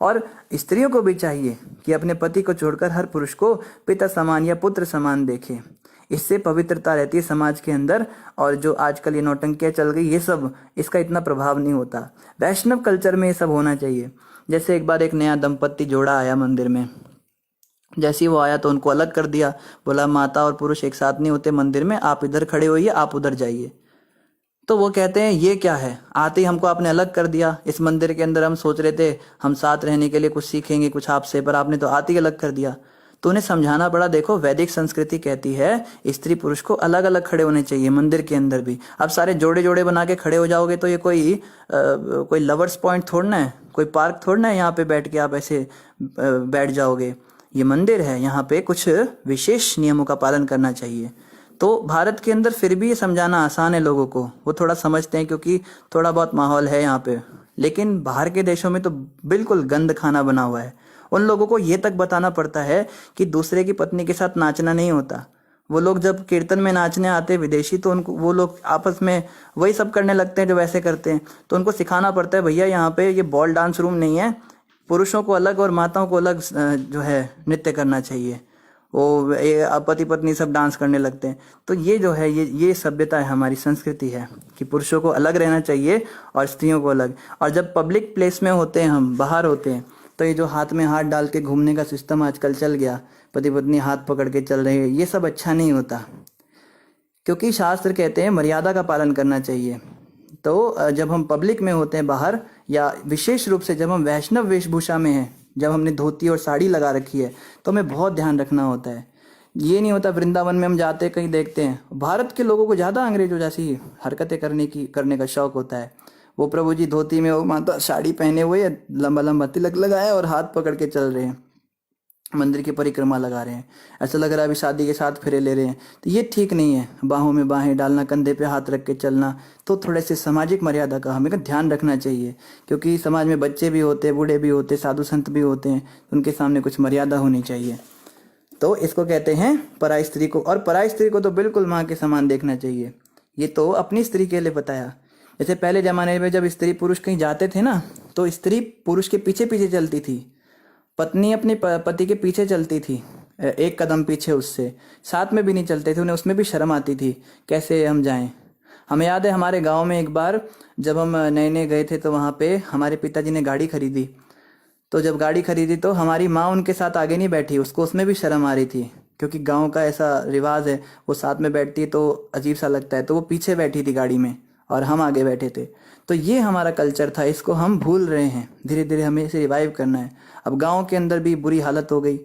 [SPEAKER 1] और स्त्रियों को भी चाहिए कि अपने पति को छोड़कर हर पुरुष को पिता समान या पुत्र समान देखें। इससे पवित्रता रहती है समाज के अंदर, और जो आजकल ये नौटंकियाँ चल गई ये सब, इसका इतना प्रभाव नहीं होता। वैष्णव कल्चर में ये सब होना चाहिए। जैसे एक बार एक नया दंपत्ति जोड़ा आया मंदिर में, जैसे ही वो आया तो उनको अलग कर दिया, बोला माता और पुरुष एक साथ नहीं होते मंदिर में, आप इधर खड़े होइए, आप उधर जाइए। तो वो कहते हैं ये क्या है, आते ही हमको आपने अलग कर दिया। इस मंदिर के अंदर हम सोच रहे थे हम साथ रहने के लिए कुछ सीखेंगे कुछ आपसे, पर आपने तो आते ही अलग कर दिया। तो उन्हें समझाना पड़ा, देखो वैदिक संस्कृति कहती है स्त्री पुरुष को अलग अलग खड़े होने चाहिए मंदिर के अंदर भी। अब सारे जोड़े जोड़े बना के खड़े हो जाओगे तो ये कोई लवर्स पॉइंट थोड़ना है, कोई पार्क थोड़ना है, यहाँ पे बैठ के आप ऐसे बैठ जाओगे। ये मंदिर है, यहाँ पे कुछ विशेष नियमों का पालन करना चाहिए। तो भारत के अंदर फिर भी ये समझाना आसान है लोगों को, वो थोड़ा समझते हैं क्योंकि थोड़ा बहुत माहौल है यहाँ पे। लेकिन बाहर के देशों में तो बिल्कुल गंद खाना बना हुआ है। उन लोगों को ये तक बताना पड़ता है कि दूसरे की पत्नी के साथ नाचना नहीं होता। वो लोग जब कीर्तन में नाचने आते हैं विदेशी, तो उनको वो लोग आपस में वही सब करने लगते हैं जो वैसे करते हैं। तो उनको सिखाना पड़ता है, भैया यहाँ पे ये बॉल डांस रूम नहीं है, पुरुषों को अलग और माताओं को अलग जो है नृत्य करना चाहिए। वो पति पत्नी सब डांस करने लगते हैं। तो ये जो है ये सभ्यता है, हमारी संस्कृति है कि पुरुषों को अलग रहना चाहिए और स्त्रियों को अलग। और जब पब्लिक प्लेस में होते हैं, हम बाहर होते हैं, तो ये जो हाथ में हाथ डाल के घूमने का सिस्टम आजकल चल गया, पति पत्नी हाथ पकड़ के चल रहे हैं, ये सब अच्छा नहीं होता। क्योंकि शास्त्र कहते हैं मर्यादा का पालन करना चाहिए। तो जब हम पब्लिक में होते हैं बाहर, या विशेष रूप से जब हम वैष्णव वेशभूषा में हैं, जब हमने धोती और साड़ी लगा रखी है, तो हमें बहुत ध्यान रखना होता है। ये नहीं होता वृंदावन में हम जाते कहीं देखते हैं, भारत के लोगों को ज़्यादा अंग्रेजों जैसी हरकतें करने का शौक होता है। वो प्रभु जी धोती में, वो माता साड़ी पहने हुए, लंबा लंबा तिलक लगाया और हाथ पकड़ के चल रहे हैं। मंदिर की परिक्रमा लगा रहे हैं, ऐसा लग रहा है अभी शादी के साथ फेरे ले रहे हैं। तो ये ठीक नहीं है। बाहों में बाहें डालना, कंधे पे हाथ रख के चलना, तो थोड़े से सामाजिक मर्यादा का हमें ध्यान रखना चाहिए, क्योंकि समाज में बच्चे भी होते, बूढ़े भी होते, साधु संत भी होते हैं, तो उनके सामने कुछ मर्यादा होनी चाहिए। तो इसको कहते हैं पराई स्त्री को, और पराई स्त्री को तो बिल्कुल माँ के समान देखना चाहिए। ये तो अपनी स्त्री के लिए बताया। जैसे पहले जमाने में जब स्त्री पुरुष कहीं जाते थे ना, तो स्त्री पुरुष के पीछे पीछे चलती थी, पत्नी अपने पति के पीछे चलती थी, एक कदम पीछे उससे, साथ में भी नहीं चलते थे, उन्हें उसमें भी शर्म आती थी, कैसे हम जाएं। हमें याद है हमारे गांव में एक बार जब हम नए नए गए थे, तो वहाँ पे हमारे पिताजी ने गाड़ी खरीदी। तो जब गाड़ी खरीदी तो हमारी माँ उनके साथ आगे नहीं बैठी, उसको उसमें भी शर्म आ रही थी, क्योंकि गांव का ऐसा रिवाज है, वो साथ में बैठती है तो अजीब सा लगता है, तो वो पीछे बैठी थी गाड़ी में और हम आगे बैठे थे। तो ये हमारा कल्चर था, इसको हम भूल रहे हैं, धीरे धीरे हमें इसे रिवाइव करना है। अब गांव के अंदर भी बुरी हालत हो गई,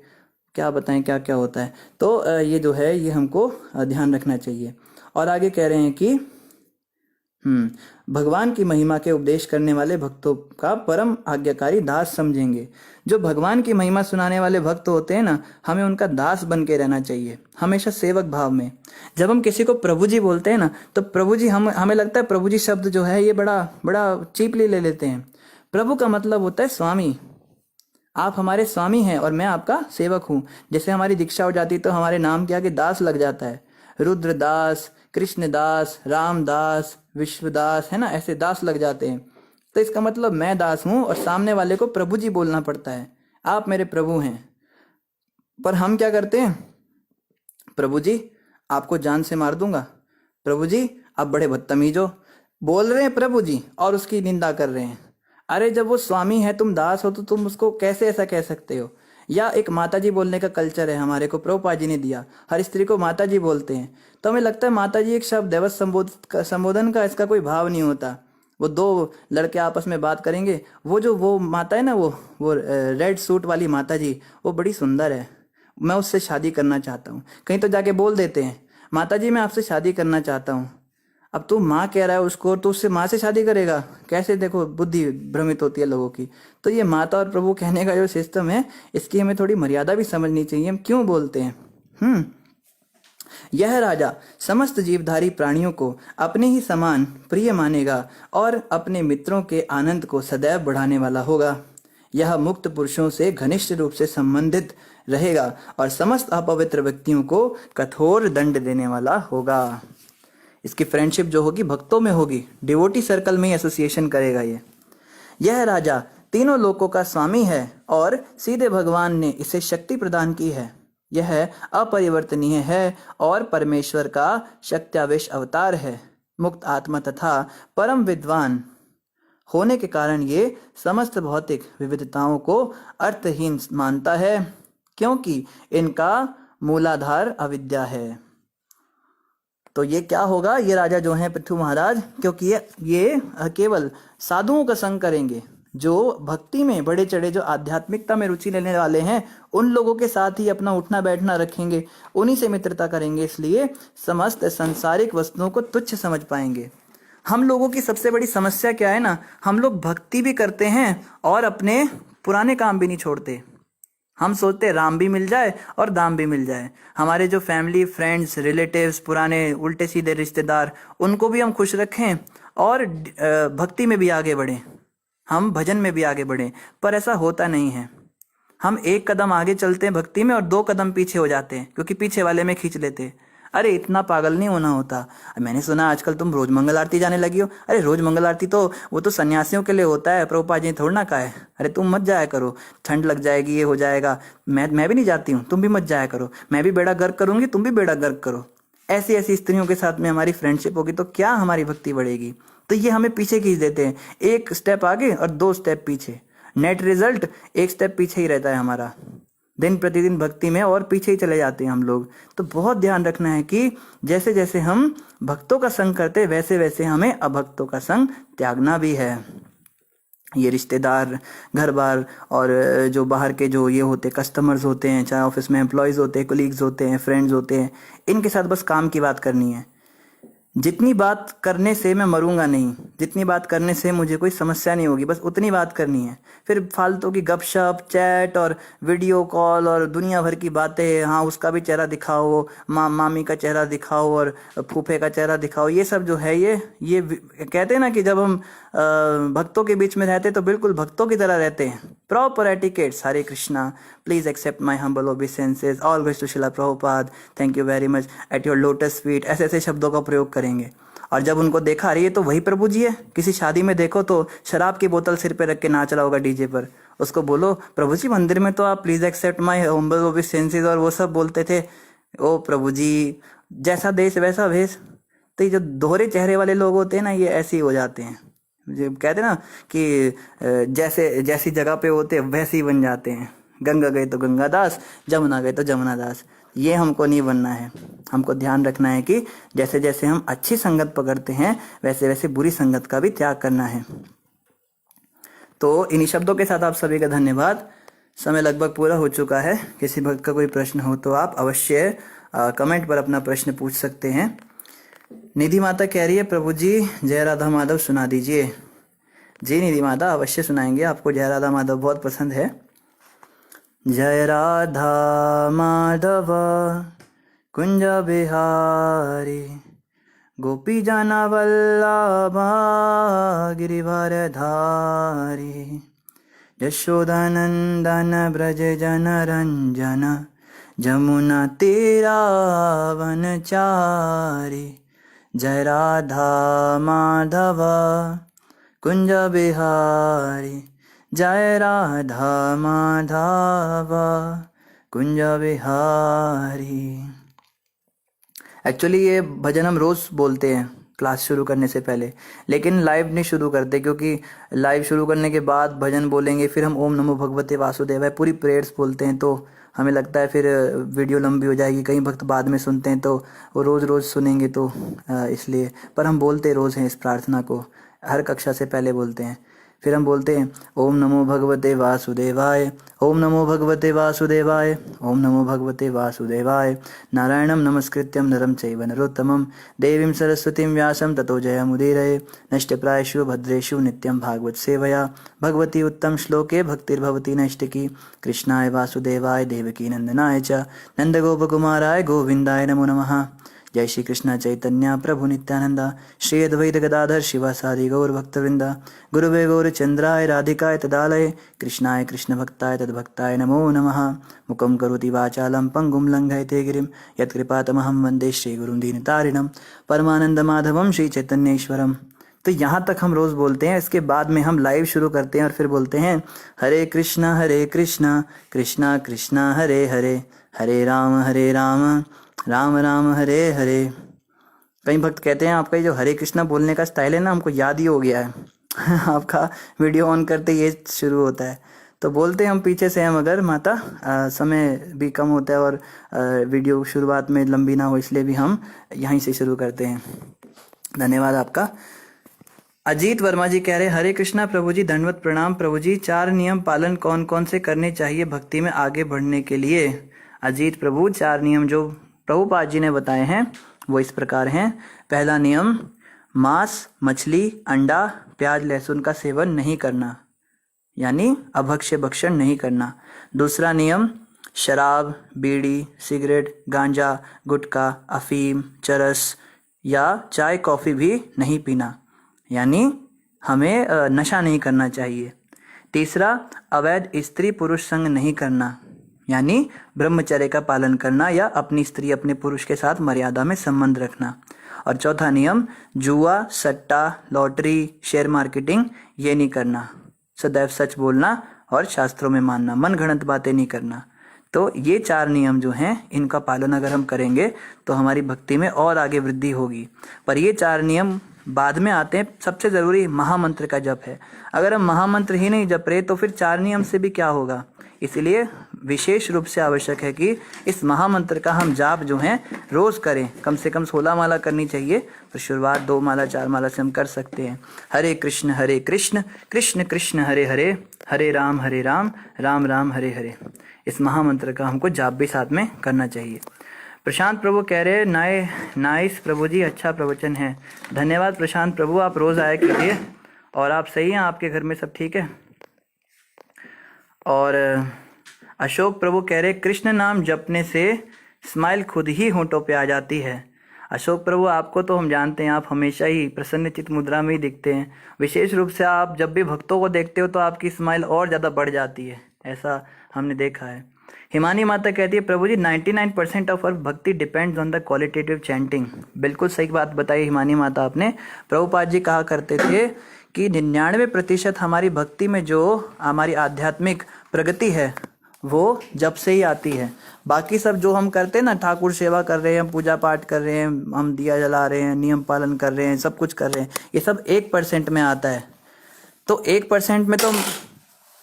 [SPEAKER 1] क्या बताएं क्या क्या होता है। तो ये जो है ये हमको ध्यान रखना चाहिए। और आगे कह रहे हैं कि भगवान की महिमा के उपदेश करने वाले भक्तों का परम आज्ञाकारी दास समझेंगे। जो भगवान की महिमा सुनाने वाले भक्त होते हैं ना, हमें उनका दास बन के रहना चाहिए, हमेशा सेवक भाव में। जब हम किसी को प्रभु जी बोलते हैं ना, तो प्रभु जी हमें लगता है प्रभु जी शब्द जो है ये बड़ा बड़ा चीपली ले लेते हैं। प्रभु का मतलब होता है स्वामी। आप हमारे स्वामी हैं और मैं आपका सेवक हूँ। जैसे हमारी दीक्षा हो जाती तो हमारे नाम के आगे दास लग जाता है, रुद्रदास, कृष्णदास, रामदास, विश्वदास, है ना, ऐसे दास लग जाते हैं। तो इसका मतलब मैं दास हूँ और सामने वाले को प्रभु जी बोलना पड़ता है, आप मेरे प्रभु हैं। पर हम क्या करते हैं, प्रभु जी आपको जान से मार दूंगा, प्रभु जी आप बड़े बदतमीज हो, बोल रहे हैं प्रभु जी और उसकी निंदा कर रहे हैं। अरे जब वो स्वामी है, तुम दास हो, तो तुम उसको कैसे ऐसा कह सकते हो। या एक माता जी बोलने का कल्चर है हमारे को, प्रभुपाद जी ने दिया, हर स्त्री को माता जी बोलते हैं। तो हमें लगता है माता जी एक शब्द है बस, संबोधन का इसका कोई भाव नहीं होता। वो दो लड़के आपस में बात करेंगे, वो माता है ना, वो रेड सूट वाली माता जी, वो बड़ी सुंदर है, मैं उससे शादी करना चाहता हूँ। कहीं तो जाके बोल देते हैं, माता जी मैं आपसे शादी करना चाहता हूँ। अब तू माँ कह रहा है उसको, तो उससे माँ से शादी करेगा कैसे। देखो बुद्धि भ्रमित होती है लोगों की। तो ये माता और प्रभु कहने का जो सिस्टम है, इसकी हमें थोड़ी मर्यादा भी समझनी चाहिए, हम क्यों बोलते हैं। यह राजा समस्त जीवधारी प्राणियों को अपने ही समान प्रिय मानेगा और अपने मित्रों के आनंद को सदैव बढ़ाने वाला होगा। यह मुक्त पुरुषों से घनिष्ठ रूप से संबंधित रहेगा और समस्त अपवित्र व्यक्तियों को कठोर दंड देने वाला होगा। इसकी फ्रेंडशिप जो होगी भक्तों में होगी, डिवोटी सर्कल में ही एसोसिएशन करेगा ये। यह राजा तीनों लोकों का स्वामी है और सीधे भगवान ने इसे शक्ति प्रदान की है। यह अपरिवर्तनीय है और परमेश्वर का शक्त्यावेश अवतार है। मुक्त आत्मा तथा परम विद्वान होने के कारण ये समस्त भौतिक विविधताओं को अर्थहीन मानता है, क्योंकि इनका मूलाधार अविद्या है। तो ये क्या होगा, ये राजा जो हैं पृथु महाराज, क्योंकि ये केवल साधुओं का संग करेंगे, जो भक्ति में बड़े चढ़े, जो आध्यात्मिकता में रुचि लेने वाले हैं, उन लोगों के साथ ही अपना उठना बैठना रखेंगे, उन्हीं से मित्रता करेंगे, इसलिए समस्त सांसारिक वस्तुओं को तुच्छ समझ पाएंगे। हम लोगों की सबसे बड़ी समस्या क्या है ना, हम लोग भक्ति भी करते हैं और अपने पुराने काम भी नहीं छोड़ते। हम सोचते राम भी मिल जाए और दाम भी मिल जाए। हमारे जो फैमिली, फ्रेंड्स, रिलेटिव्स, पुराने उल्टे सीधे रिश्तेदार, उनको भी हम खुश रखें और भक्ति में भी आगे बढ़ें, हम भजन में भी आगे बढ़ें। पर ऐसा होता नहीं है। हम एक कदम आगे चलते हैं भक्ति में और 2 कदम पीछे हो जाते हैं, क्योंकि पीछे वाले में खींच लेते हैं। अरे इतना पागल नहीं होना होता। मैंने सुना आजकल तुम रोज मंगल आरती जाने लगी हो। अरे रोज मंगल आरती तो वो तो सन्यासियों के लिए होता है, प्रभुपाद जी ने थोड़ा ना कहा है। अरे तुम मत जाया करो, ठंड लग जाएगी, ये हो जाएगा। मैं भी नहीं जाती हूँ, तुम भी मत जाया करो। मैं भी बेड़ा गर्क करूंगी, तुम भी बेड़ा गर्क करो। ऐसी ऐसी स्त्रियों के साथ में हमारी फ्रेंडशिप होगी तो क्या हमारी भक्ति बढ़ेगी। तो ये हमें पीछे खींच देते हैं, 1 स्टेप आगे और 2 स्टेप पीछे। नेट रिजल्ट 1 स्टेप पीछे ही रहता है हमारा। दिन प्रतिदिन भक्ति में और पीछे ही चले जाते हैं हम लोग। तो बहुत ध्यान रखना है कि जैसे जैसे हम भक्तों का संग करते हैं, वैसे वैसे हमें अभक्तों का संग त्यागना भी है। ये रिश्तेदार, घर बार और जो बाहर के जो ये होते कस्टमर्स होते हैं, चाहे ऑफिस में एम्प्लॉयज़ होते हैं, कोलीग्स होते हैं, फ्रेंड्स होते हैं, इनके साथ बस काम की बात करनी है। जितनी बात करने से मैं मरूंगा नहीं, जितनी बात करने से मुझे कोई समस्या नहीं होगी, बस उतनी बात करनी है। फिर फालतू की गपशप, चैट और वीडियो कॉल और दुनिया भर की बातें, हाँ उसका भी चेहरा दिखाओ, मामी का चेहरा दिखाओ और फूफे का चेहरा दिखाओ, ये सब जो है ये कहते हैं ना कि जब हम भक्तों के बीच में रहते तो बिल्कुल भक्तों की तरह रहते हैं। Proper etiquettes. Hare Krishna, please accept my humble obeisances, all glories to Shrila Prabhupada, thank you very much, at your lotus feet, ऐसे ऐसे शब्दों का प्रयोग करेंगे। और जब उनको देखा अरे ये तो वही प्रभु जी है, किसी शादी में देखो तो शराब की बोतल सिर पे रख के नाच रहा होगा डीजे पर, उसको बोलो प्रभु जी मंदिर में तो आप please accept my humble obeisances और वो सब बोलते थे। ओ प्रभु जी, जैसा देश वैसा भेष। तो ये जो दोहरे चेहरे वाले लोग होते हैं ना, ये ऐसे ही हो जाते हैं। जो कहते हैं ना कि जैसे जैसी जगह पे होते वैसे ही बन जाते हैं। गंगा गए तो गंगा दास, जमुना गए तो जमुना दास। ये हमको नहीं बनना है। हमको ध्यान रखना है कि जैसे जैसे हम अच्छी संगत पकड़ते हैं वैसे वैसे बुरी संगत का भी त्याग करना है। तो इन्हीं शब्दों के साथ आप सभी का धन्यवाद। समय लगभग पूरा हो चुका है। किसी भक्त का कोई प्रश्न हो तो आप अवश्य कमेंट पर अपना प्रश्न पूछ सकते हैं। निधि माता कह रही है प्रभु जी जय राधा माधव सुना दीजिए। जी निधि माता, अवश्य सुनाएंगे, आपको जय राधा माधव बहुत पसंद है। जय राधा माधव कुंज बिहारी, गोपी जना वल्लभा गिरिवर धारी, यशोदानंदन ब्रज जन रंजन, जमुना तीरा वनचारी। जय राधा माधव कुंज बिहारी, जय राधा माधव कुंज बिहारी। एक्चुअली ये भजन हम रोज बोलते हैं क्लास शुरू करने से पहले, लेकिन लाइव नहीं शुरू करते, क्योंकि लाइव शुरू करने के बाद भजन बोलेंगे, फिर हम ओम नमो भगवते वासुदेवाय पूरी प्रेयर्स बोलते हैं, तो हमें लगता है फिर वीडियो लंबी हो जाएगी। कई भक्त बाद में सुनते हैं तो वो रोज़ रोज़ सुनेंगे, तो इसलिए। पर हम बोलते रोज़ हैं इस प्रार्थना को, हर कक्षा से पहले बोलते हैं। फिर हम बोलते हैं ओम नमो भगवते वासुदेवाय, ओम नमो भगवते वासुदेवाय, ओम नमो भगवते वासुदेवाय। नारायणं नमस्कृत्यं नरं चैव नरोत्तमं, देवीं सरस्वतीं व्यासं ततो जयमुदीरये। नष्टप्रायेषु भद्रेषु नित्यं भागवत सेवया, भगवती उत्तम श्लोके भक्तिर्भवति नैष्टिकी। कृष्णाय वासुदेवाय देवकी नंदनाय च नंदगोपकुमाराय गोविंदाय नमो नमः। जय श्री कृष्ण चैतन्य प्रभु नित्यानंदा, श्री अद्वैत गदाधर शिवासादि गौर भक्तवृंदा, गुरुवे गौरचंद्राय राधिकाय तदालये, कृष्णाय कृष्ण भक्ताय तद्भक्ताय नमो नमः। मुखं करोति वाचालं पंगुं लंघयते गिरिं, यत्कृपातमहं वन्दे श्रीगुरुं दीनतारिणं, परमानंद माधवं श्री चैतन्येश्वरम्। तो यहाँ तक हम रोज़ बोलते हैं। इसके बाद में हम लाइव शुरू करते हैं और फिर बोलते हैं हरे कृष्णा कृष्णा कृष्णा हरे हरे, हरे राम राम राम हरे हरे। कई भक्त कहते हैं आपका ये जो हरे कृष्णा बोलने का स्टाइल है ना, हमको याद ही हो गया है आपका वीडियो ऑन करते ये शुरू होता है, तो बोलते हैं हम पीछे से हैं, मगर माता समय भी कम होता है और वीडियो शुरुआत में लंबी ना हो, इसलिए भी हम यहीं से शुरू करते हैं। धन्यवाद आपका। अजीत वर्मा जी कह रहे हरे कृष्णा प्रभु जी, धन्यवाद प्रणाम प्रभु जी। 4 नियम पालन कौन कौन से करने चाहिए भक्ति में आगे बढ़ने के लिए? अजीत प्रभु, 4 नियम जो प्रभुपाद जी ने बताए हैं वो इस प्रकार हैं। पहला नियम, मांस, मछली, अंडा, प्याज, लहसुन का सेवन नहीं करना, यानी अभक्ष्य भक्षण नहीं करना। दूसरा नियम, शराब, बीड़ी, सिगरेट, गांजा, गुटखा, अफीम, चरस या चाय कॉफ़ी भी नहीं पीना, यानी हमें नशा नहीं करना चाहिए। तीसरा, अवैध स्त्री पुरुष संग नहीं करना, यानी ब्रह्मचर्य का पालन करना या अपनी स्त्री अपने पुरुष के साथ मर्यादा में संबंध रखना। और चौथा नियम, जुआ, सट्टा, लॉटरी, शेयर मार्केटिंग ये नहीं करना। सदैव सच बोलना और शास्त्रों में मानना, मन घड़ंत बातें नहीं करना। तो ये 4 नियम जो हैं इनका पालन अगर हम करेंगे तो हमारी भक्ति में और आगे वृद्धि होगी। पर ये 4 नियम बाद में आते हैं। सबसे ज़रूरी महामंत्र का जप है। अगर हम महामंत्र ही नहीं जप रहे तो फिर 4 नियम से भी क्या होगा। इसलिए विशेष रूप से आवश्यक है कि इस महामंत्र का हम जाप जो है रोज़ करें। कम से कम 16 माला करनी चाहिए, तो शुरुआत 2 माला 4 माला से हम कर सकते हैं। हरे कृष्ण कृष्ण कृष्ण हरे हरे, हरे राम राम राम हरे हरे। इस महामंत्र का हमको जाप भी साथ में करना चाहिए। प्रशांत प्रभु कह रहे नाइस प्रभु जी, अच्छा प्रवचन है। धन्यवाद प्रशांत प्रभु, आप रोज़ आया कीजिए। और आप सही हैं, आपके घर में सब ठीक है। और अशोक प्रभु कह रहे कृष्ण नाम जपने से स्माइल खुद ही होंठों पे आ जाती है। अशोक प्रभु, आपको तो हम जानते हैं, आप हमेशा ही प्रसन्न चित्त मुद्रा में ही दिखते हैं। विशेष रूप से आप जब भी भक्तों को देखते हो तो आपकी स्माइल और ज़्यादा बढ़ जाती है, ऐसा हमने देखा है। हिमानी माता कहती है प्रभु जी 99% ऑफ आवर भक्ति depends on the qualitative chanting. बिल्कुल सही बात बताई हिमानी माता आपने। प्रभुपाद जी कहा करते थे कि 99% हमारी भक्ति में जो हमारी आध्यात्मिक प्रगति है वो जब से ही आती है। बाकी सब जो हम करते हैं ना, ठाकुर सेवा कर रहे हैं, पूजा पाठ कर रहे हैं, हम दिया जला रहे हैं, नियम पालन कर रहे हैं, सब कुछ कर रहे हैं, ये सब 1% में आता है। तो 1% में तो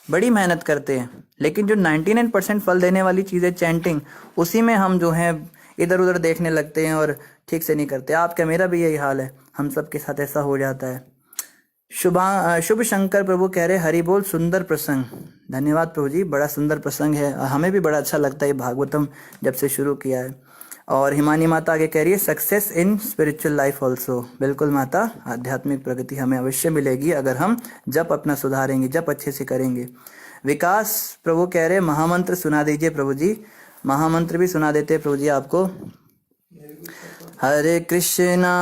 [SPEAKER 1] बड़ी मेहनत करते हैं, लेकिन जो 99% फल देने वाली चीज़ है चैंटिंग, उसी में हम जो है इधर उधर देखने लगते हैं और ठीक से नहीं करते। आपका मेरा भी यही हाल है, हम सब के साथ ऐसा हो जाता है। शुभ शंकर प्रभु कह रहे हरि बोल, सुंदर प्रसंग। धन्यवाद प्रभु जी, बड़ा सुंदर प्रसंग है, हमें भी बड़ा अच्छा लगता है भागवतम जब से शुरू किया है। और हिमानी माता आगे कह रही है success in spiritual life also. बिल्कुल माता, आध्यात्मिक प्रगति हमें अवश्य मिलेगी अगर हम जप अपना सुधारेंगे, जप अच्छे से करेंगे। विकास प्रभु कह रहे महामंत्र सुना दीजिए प्रभु जी। महामंत्र भी सुना देते प्रभु जी आपको। हरे कृष्णा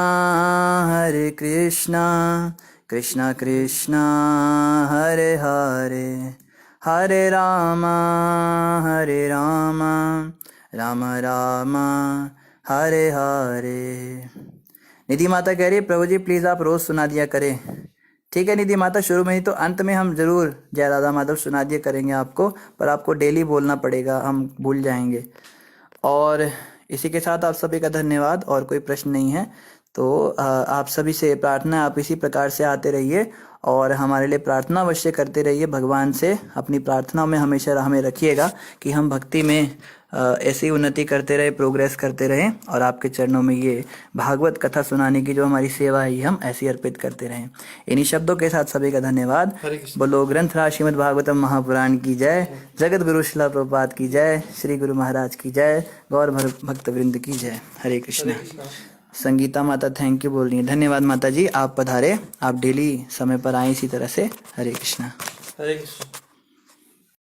[SPEAKER 1] कृष्णा कृष्णा हरे हरे, हरे रामा राम राम हरे हरे। निधि माता कह रही है प्रभु जी प्लीज़ आप रोज़ सुना दिया करें। ठीक है निधि माता, शुरू में ही तो, अंत में हम जरूर जय राधा माधव सुना दिया करेंगे आपको, पर आपको डेली बोलना पड़ेगा, हम भूल जाएंगे। और इसी के साथ आप सभी का धन्यवाद। और कोई प्रश्न नहीं है तो आप सभी से प्रार्थना, आप इसी प्रकार से आते रहिए और हमारे लिए प्रार्थना अवश्य करते रहिए। भगवान से अपनी प्रार्थना में हमेशा हमें रखिएगा कि हम भक्ति में ऐसी उन्नति करते रहे, प्रोग्रेस करते रहें और आपके चरणों में ये भागवत कथा सुनाने की जो हमारी सेवा है हम ऐसी अर्पित करते रहें। इन्हीं शब्दों के साथ सभी का धन्यवाद। बोलो ग्रंथराज श्रीमद् भागवतम महापुराण की जय, जगत गुरु शिला प्रभुपाद की जय, श्री गुरु महाराज की जय, गौर भक्त वृंद की जय। हरे कृष्णा। संगीता माता थैंक यू बोल रही है। धन्यवाद माता जी, आप पधारे, आप डेली समय पर आए इसी तरह से। हरे कृष्णा।
[SPEAKER 2] हरे कृष्णा।